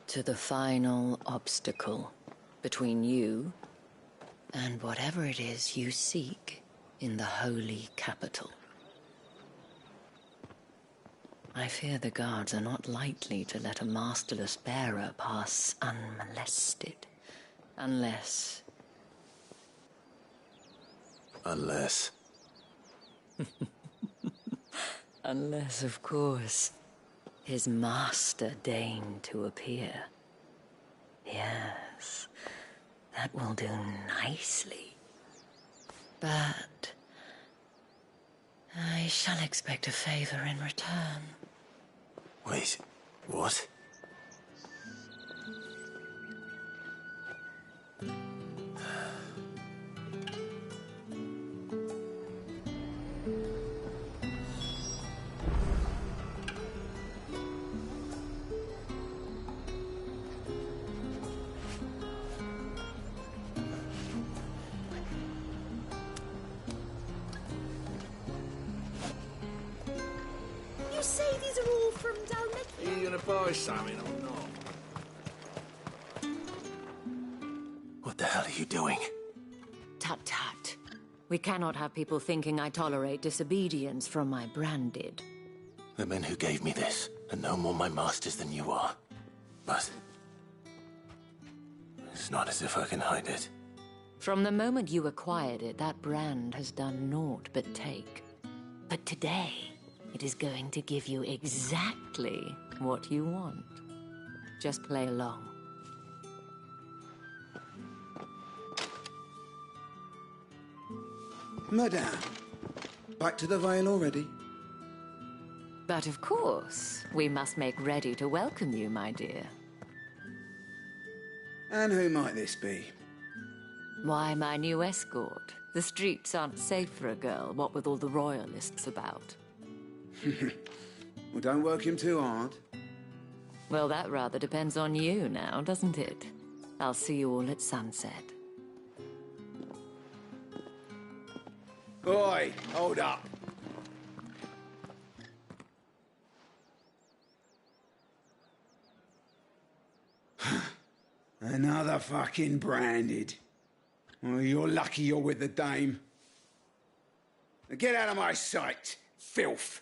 To the final obstacle between you and whatever it is you seek in the holy capital. I fear the guards are not likely to let a masterless bearer pass unmolested. Unless... Unless... Unless, of course, his master deigned to appear. Yes, that will do nicely. But... I shall expect a favor in return. Wait, what? You say these are all from down there? Are you gonna buy something or not? What the hell are you doing? Tut tut. We cannot have people thinking I tolerate disobedience from my branded. The men who gave me this are no more my masters than you are. But... it's not as if I can hide it. From the moment you acquired it, that brand has done naught but take. But today, it is going to give you exactly what you want. Just play along. Madame, back to the Vale already? But of course, we must make ready to welcome you, my dear. And who might this be? Why, my new escort. The streets aren't safe for a girl, what with all the royalists about. Well, don't work him too hard. Well, that rather depends on you now, doesn't it? I'll see you all at sunset. Oi, hold up. Another fucking branded. Well, you're lucky you're with the dame. Now get out of my sight, filth.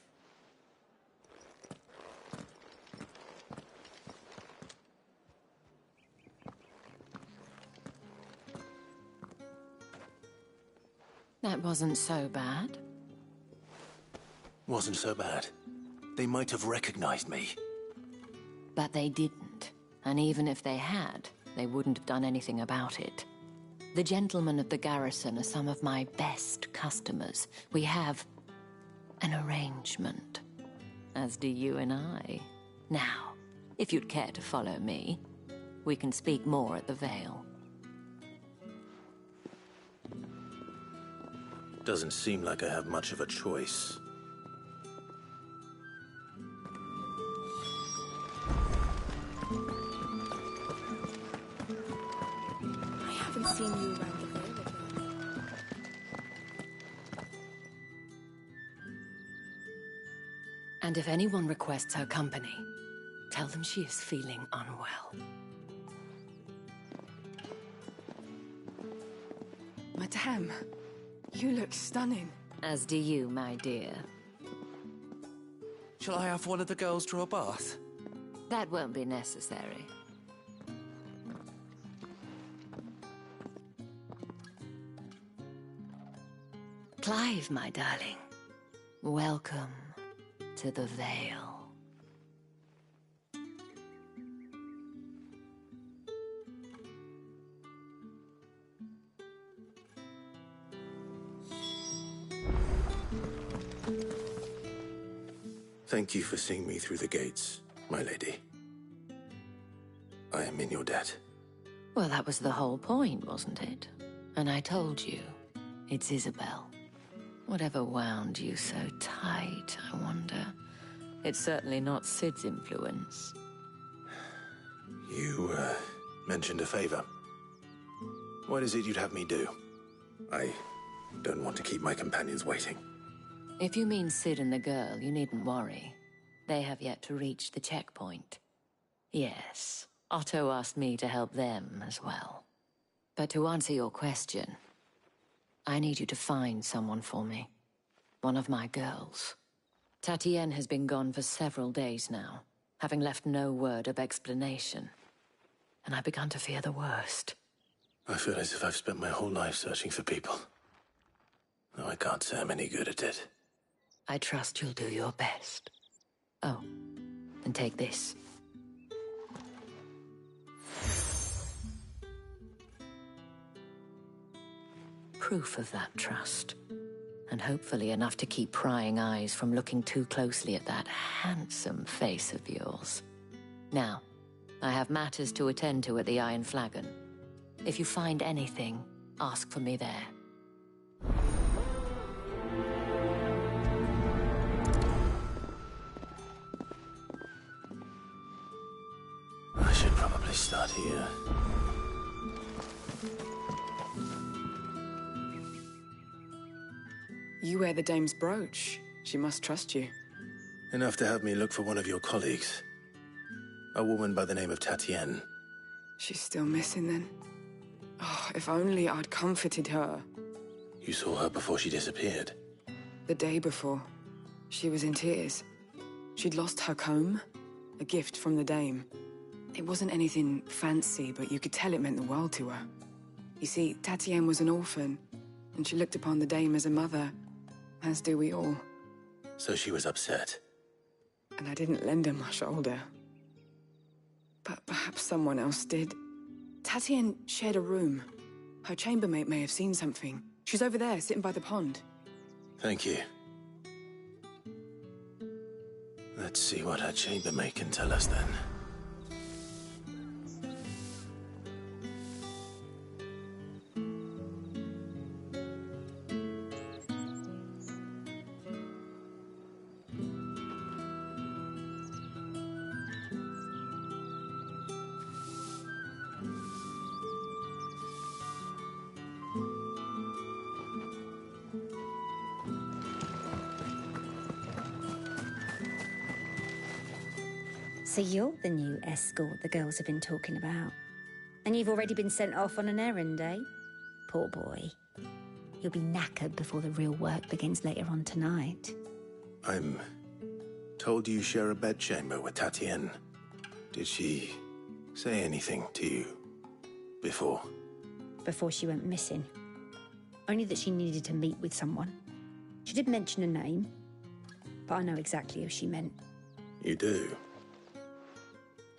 That wasn't so bad. Wasn't so bad. They might have recognized me. But they didn't. And even if they had, they wouldn't have done anything about it. The gentlemen of the garrison are some of my best customers. We have an arrangement, as do you and I. Now, if you'd care to follow me, we can speak more at the Vale. Doesn't seem like I have much of a choice. I haven't seen you around the Vale lately. And if anyone requests her company, tell them she is feeling unwell. Madame, you look stunning. As do you, my dear. Shall I have one of the girls draw a bath? That won't be necessary. Clive, my darling. Welcome to the Vale. Thank you for seeing me through the gates, my lady. I am in your debt. Well, that was the whole point, wasn't it? And I told you, it's Isabel. Whatever wound you so tight, I wonder. It's certainly not Sid's influence. You, mentioned a favor. What is it you'd have me do? I don't want to keep my companions waiting. If you mean Sid and the girl, you needn't worry. They have yet to reach the checkpoint. Yes, Otto asked me to help them as well. But to answer your question, I need you to find someone for me. One of my girls. Tatienne has been gone for several days now, having left no word of explanation. And I've begun to fear the worst. I feel as if I've spent my whole life searching for people. Though I can't say I'm any good at it. I trust you'll do your best. Oh, and take this. Proof of that trust. And hopefully enough to keep prying eyes from looking too closely at that handsome face of yours. Now, I have matters to attend to at the Iron Flagon. If you find anything, ask for me there. I should probably start here. You wear the dame's brooch. She must trust you. Enough to have me look for one of your colleagues. A woman by the name of Tatienne. She's still missing then. Oh, if only I'd comforted her. You saw her before she disappeared? The day before. She was in tears. She'd lost her comb, a gift from the dame. It wasn't anything fancy, but you could tell it meant the world to her. You see, Tatienne was an orphan, and she looked upon the dame as a mother, as do we all. So she was upset. And I didn't lend her my shoulder. But perhaps someone else did. Tatienne shared a room. Her chambermaid may have seen something. She's over there, sitting by the pond. Thank you. Let's see what her chambermaid can tell us then. So you're the new escort the girls have been talking about. And you've already been sent off on an errand, eh? Poor boy. You'll be knackered before the real work begins later on tonight. I'm told you share a bedchamber with Tatienne. Did she say anything to you before? Before she went missing. Only that she needed to meet with someone. She did mention a name, but I know exactly who she meant. You do?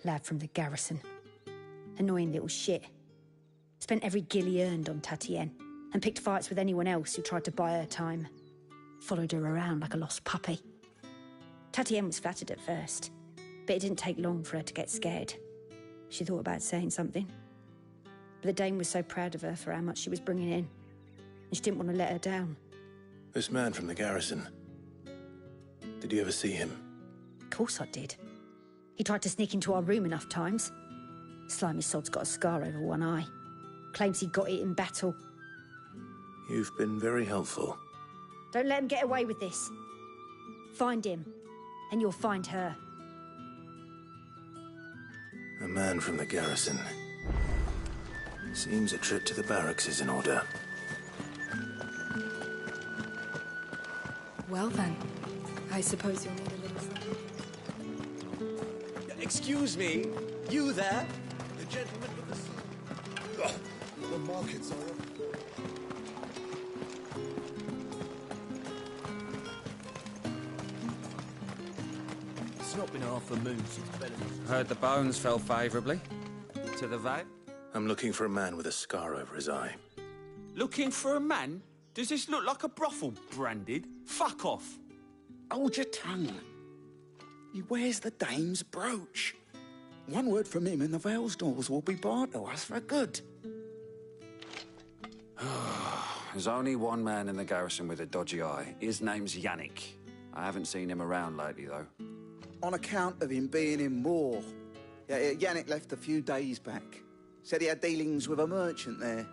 Lad from the garrison. Annoying little shit. Spent every gil he earned on Tatienne, and picked fights with anyone else who tried to buy her time. Followed her around like a lost puppy. Tatienne was flattered at first, but it didn't take long for her to get scared. She thought about saying something. But the dame was so proud of her for how much she was bringing in, and she didn't want to let her down. This man from the garrison. Did you ever see him? Of course I did. He tried to sneak into our room enough times. Slimy sod's got a scar over one eye. Claims he got it in battle. You've been very helpful. Don't let him get away with this. Find him, and you'll find her. A man from the garrison. Seems a trip to the barracks is in order. Well then, I suppose you'll need a little something. Excuse me, you there? The gentleman with the... The markets are up. been half a moon since Bellen's. Heard the bones fell favourably to the vow. I'm looking for a man with a scar over his eye. Looking for a man? Does this look like a brothel, Branded? Fuck off. Hold your tongue. He wears the dame's brooch. One word from him and the Vale's doors will be barred to us for good. There's only one man in the garrison with a dodgy eye. His name's Yannick. I haven't seen him around lately, though. On account of him being in Moor. Yeah, Yannick left a few days back. Said he had dealings with a merchant there.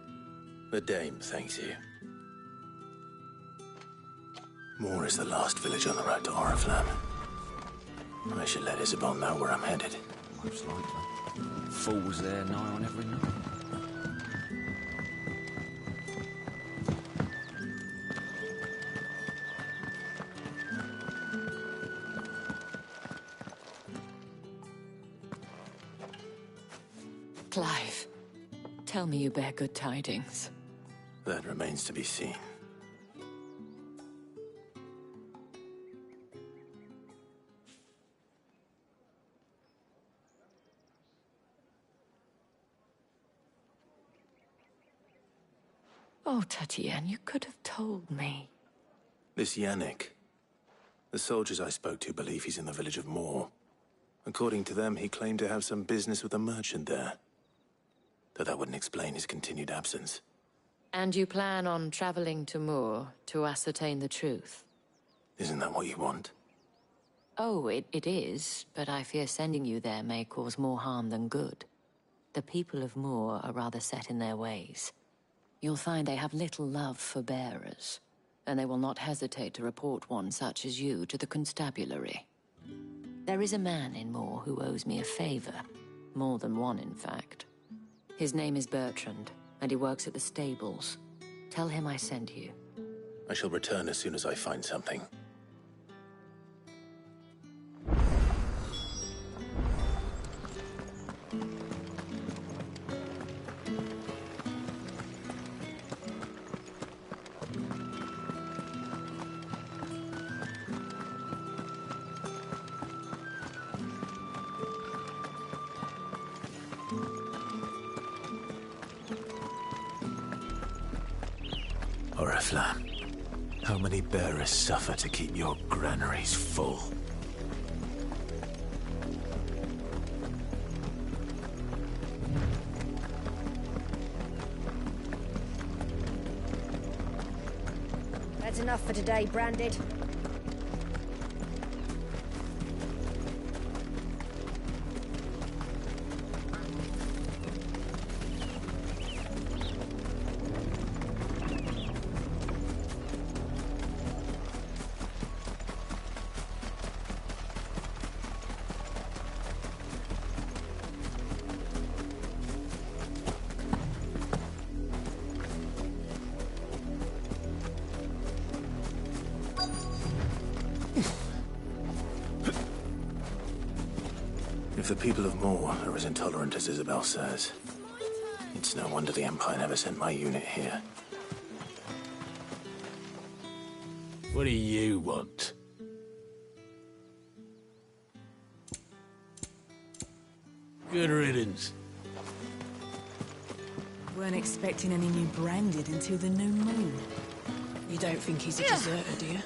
The Dame thanks you. Moor is the last village on the road to Oriflamme. I should let Isabel know where I'm headed. Most likely. Fools there nigh on every night. Clive, tell me you bear good tidings. That remains to be seen. Oh, Tatienne, you could have told me. This Yannick. The soldiers I spoke to believe he's in the village of Moor. According to them, he claimed to have some business with a merchant there. Though that wouldn't explain his continued absence. And you plan on traveling to Moor to ascertain the truth? Isn't that what you want? Oh, it is, but I fear sending you there may cause more harm than good. The people of Moor are rather set in their ways. You'll find they have little love for bearers, and they will not hesitate to report one such as you to the constabulary. There is a man in Moor who owes me a favor. More than one, in fact. His name is Bertrand, and he works at the stables. Tell him I sent you. I shall return as soon as I find something. Oriflamme, how many bearers suffer to keep your granaries full? That's enough for today, Branded. If the people of Moor are as intolerant as Isabel says, it's no wonder the Empire never sent my unit here. What do you want? Good riddance. Weren't expecting any new Branded until the new moon. You don't think he's a deserter, do you?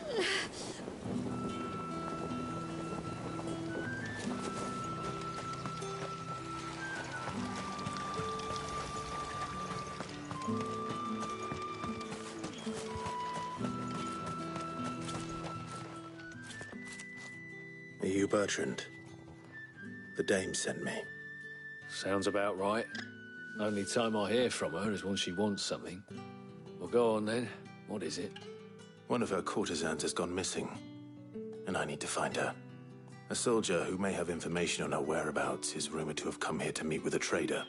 Are you Bertrand? The Dame sent me. Sounds about right. Only time I hear from her is when she wants something. Well, go on then. What is it? One of her courtesans has gone missing, and I need to find her. A soldier who may have information on her whereabouts is rumored to have come here to meet with a trader.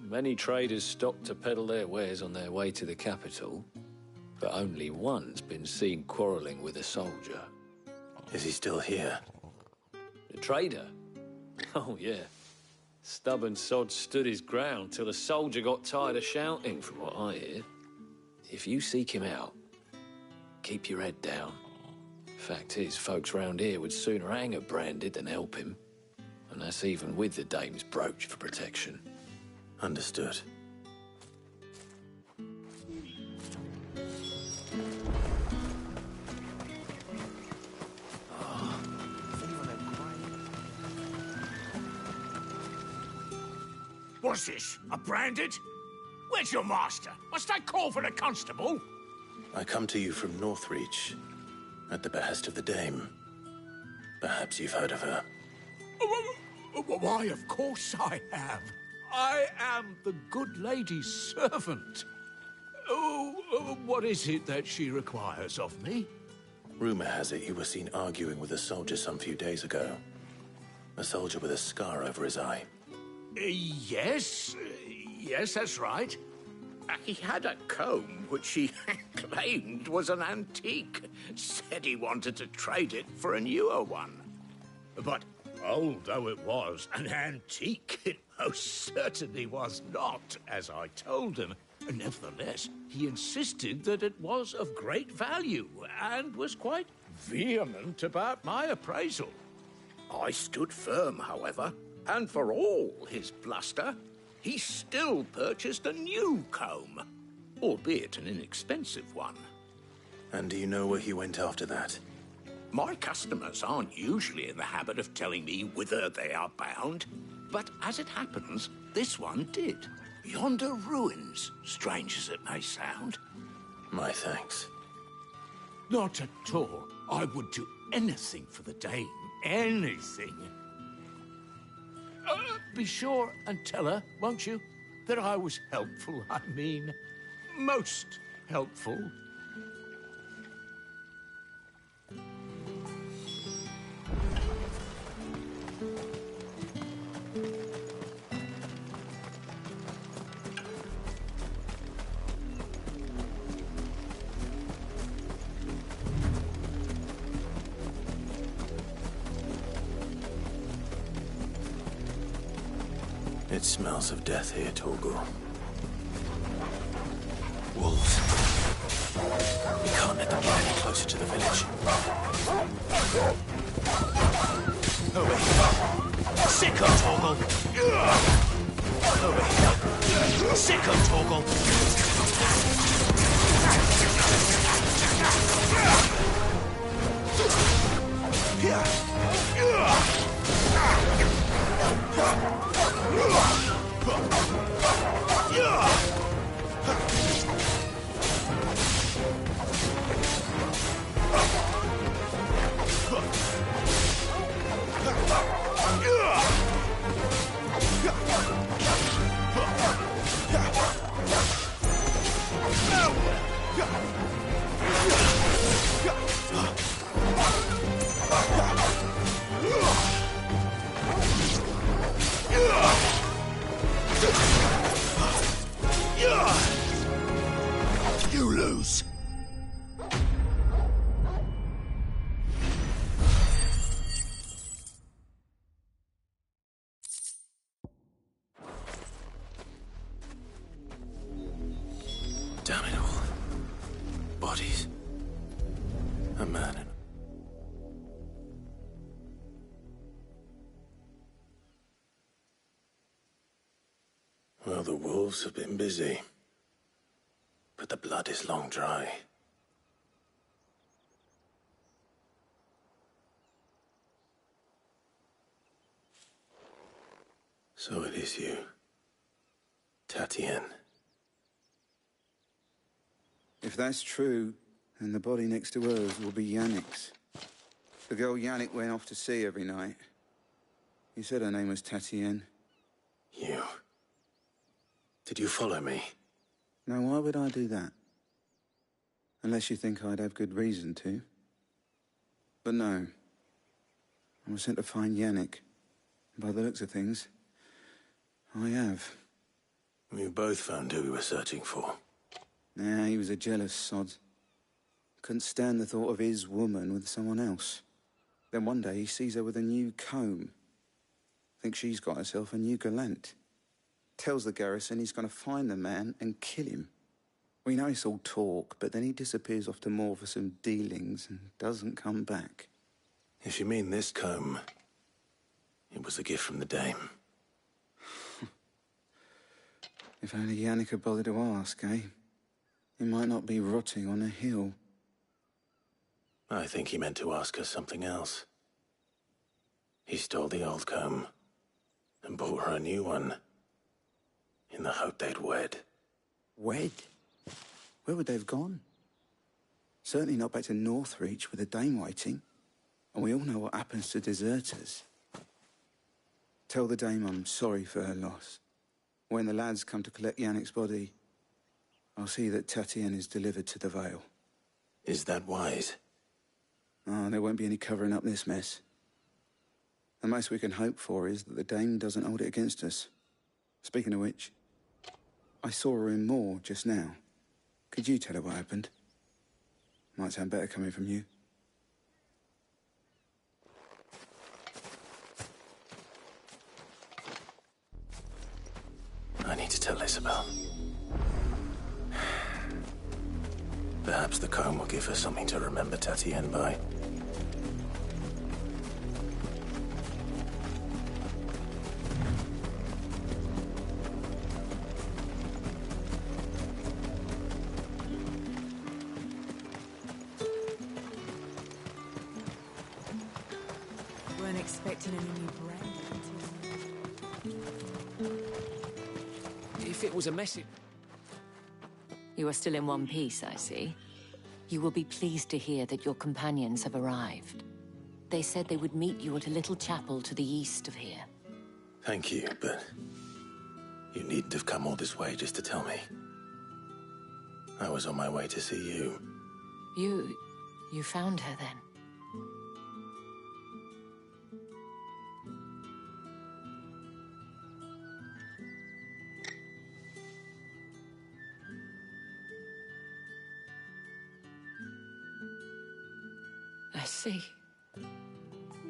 Many traders stop to peddle their wares on their way to the capital, but only one's been seen quarreling with a soldier. Is he still here? The trader? Oh, yeah. Stubborn sod stood his ground till the soldier got tired of shouting, from what I hear. If you seek him out, keep your head down. Fact is, folks round here would sooner hang a Branded than help him. And that's even with the dame's brooch for protection. Understood. What's this? A Branded? Where's your master? Must I call for the constable? I come to you from Northreach, at the behest of the Dame. Perhaps you've heard of her. Why, of course I have. I am the good lady's servant. What is it that she requires of me? Rumor has it you were seen arguing with a soldier some few days ago. A soldier with a scar over his eye. Yes, that's right. He had a comb which he claimed was an antique. Said he wanted to trade it for a newer one. But old though it was, an antique it most certainly was not, as I told him. Nevertheless, he insisted that it was of great value and was quite vehement about my appraisal. I stood firm, however, and for all his bluster, he still purchased a new comb, albeit an inexpensive one. And do you know where he went after that? My customers aren't usually in the habit of telling me whither they are bound, but as it happens, this one did. Yonder ruins, strange as it may sound. My thanks. Not at all. I would do anything for the Dame. Anything. Be sure and tell her, won't you, that I was helpful. I mean, most helpful. It smells of death here, Torgal. Wolves. We can't let them get any closer to the village. Over here. Sicko, Torgal! Over here. Sicko, Torgal! You lose. Damn it all. Bodies. A man and... Well, the wolves have been busy. But the blood is long dry. So it is you, Tatien. If that's true, then the body next to hers will be Yannick's. The girl Yannick went off to see every night. He said her name was Tatien. You... Did you follow me? Now, why would I do that? Unless you think I'd have good reason to. But no. I was sent to find Yannick. By the looks of things, I have. We both found who we were searching for. Nah, he was a jealous sod. Couldn't stand the thought of his woman with someone else. Then one day he sees her with a new comb. Thinks she's got herself a new gallant. Tells the garrison he's going to find the man and kill him. We know it's all talk, but then he disappears off to Moor for some dealings and doesn't come back. If you mean this comb, it was a gift from the Dame. If only Yannick had bothered to ask, eh? He might not be rotting on a hill. I think he meant to ask us something else. He stole the old comb and bought her a new one in the hope they'd wed. Wed? Where would they have gone? Certainly not back to Northreach with the Dame waiting. And we all know what happens to deserters. Tell the Dame I'm sorry for her loss. When the lads come to collect Yannick's body, I'll see that Tatienne is delivered to the Vale. Is that wise? Oh, there won't be any covering up this mess. The most we can hope for is that the Dame doesn't hold it against us. Speaking of which, I saw her in Moor just now. Could you tell her what happened? Might sound better coming from you. I need to tell Isabel. Perhaps the comb will give her something to remember Tatienne by. Weren't expecting any new bread. If it was a message... You are still in one piece, I see. You will be pleased to hear that your companions have arrived. They said they would meet you at a little chapel to the east of here. Thank you, but you needn't have come all this way just to tell me. I was on my way to see you. You found her then? I see.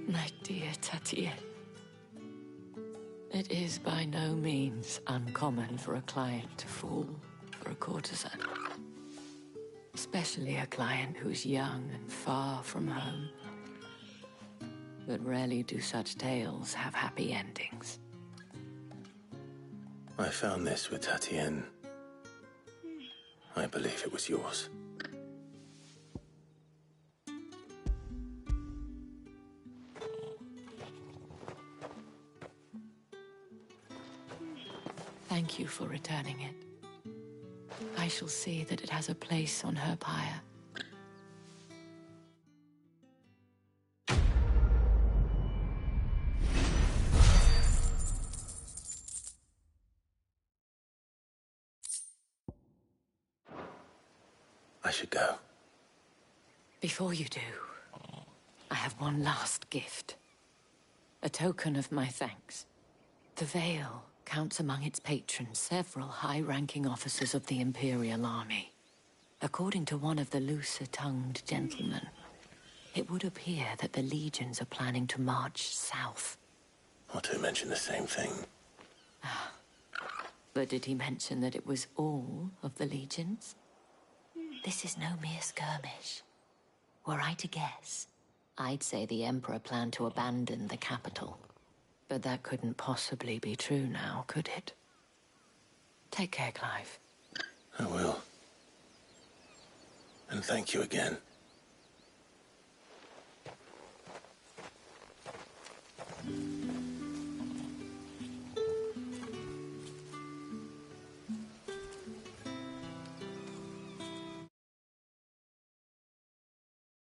My dear Tatienne. It is by no means uncommon for a client to fall for a courtesan. Especially a client who's young and far from home. But rarely do such tales have happy endings. I found this with Tatienne. I believe it was yours. Thank you for returning it. I shall see that it has a place on her pyre. I should go. Before you do, I have one last gift. A token of my thanks. The Vale counts among its patrons several high-ranking officers of the Imperial Army. According to one of the looser-tongued gentlemen, it would appear that the legions are planning to march south. Or to mention the same thing. But did he mention that it was all of the legions? This is no mere skirmish. Were I to guess, I'd say the Emperor planned to abandon the capital. But that couldn't possibly be true now, could it? Take care, Clive. I will. And thank you again.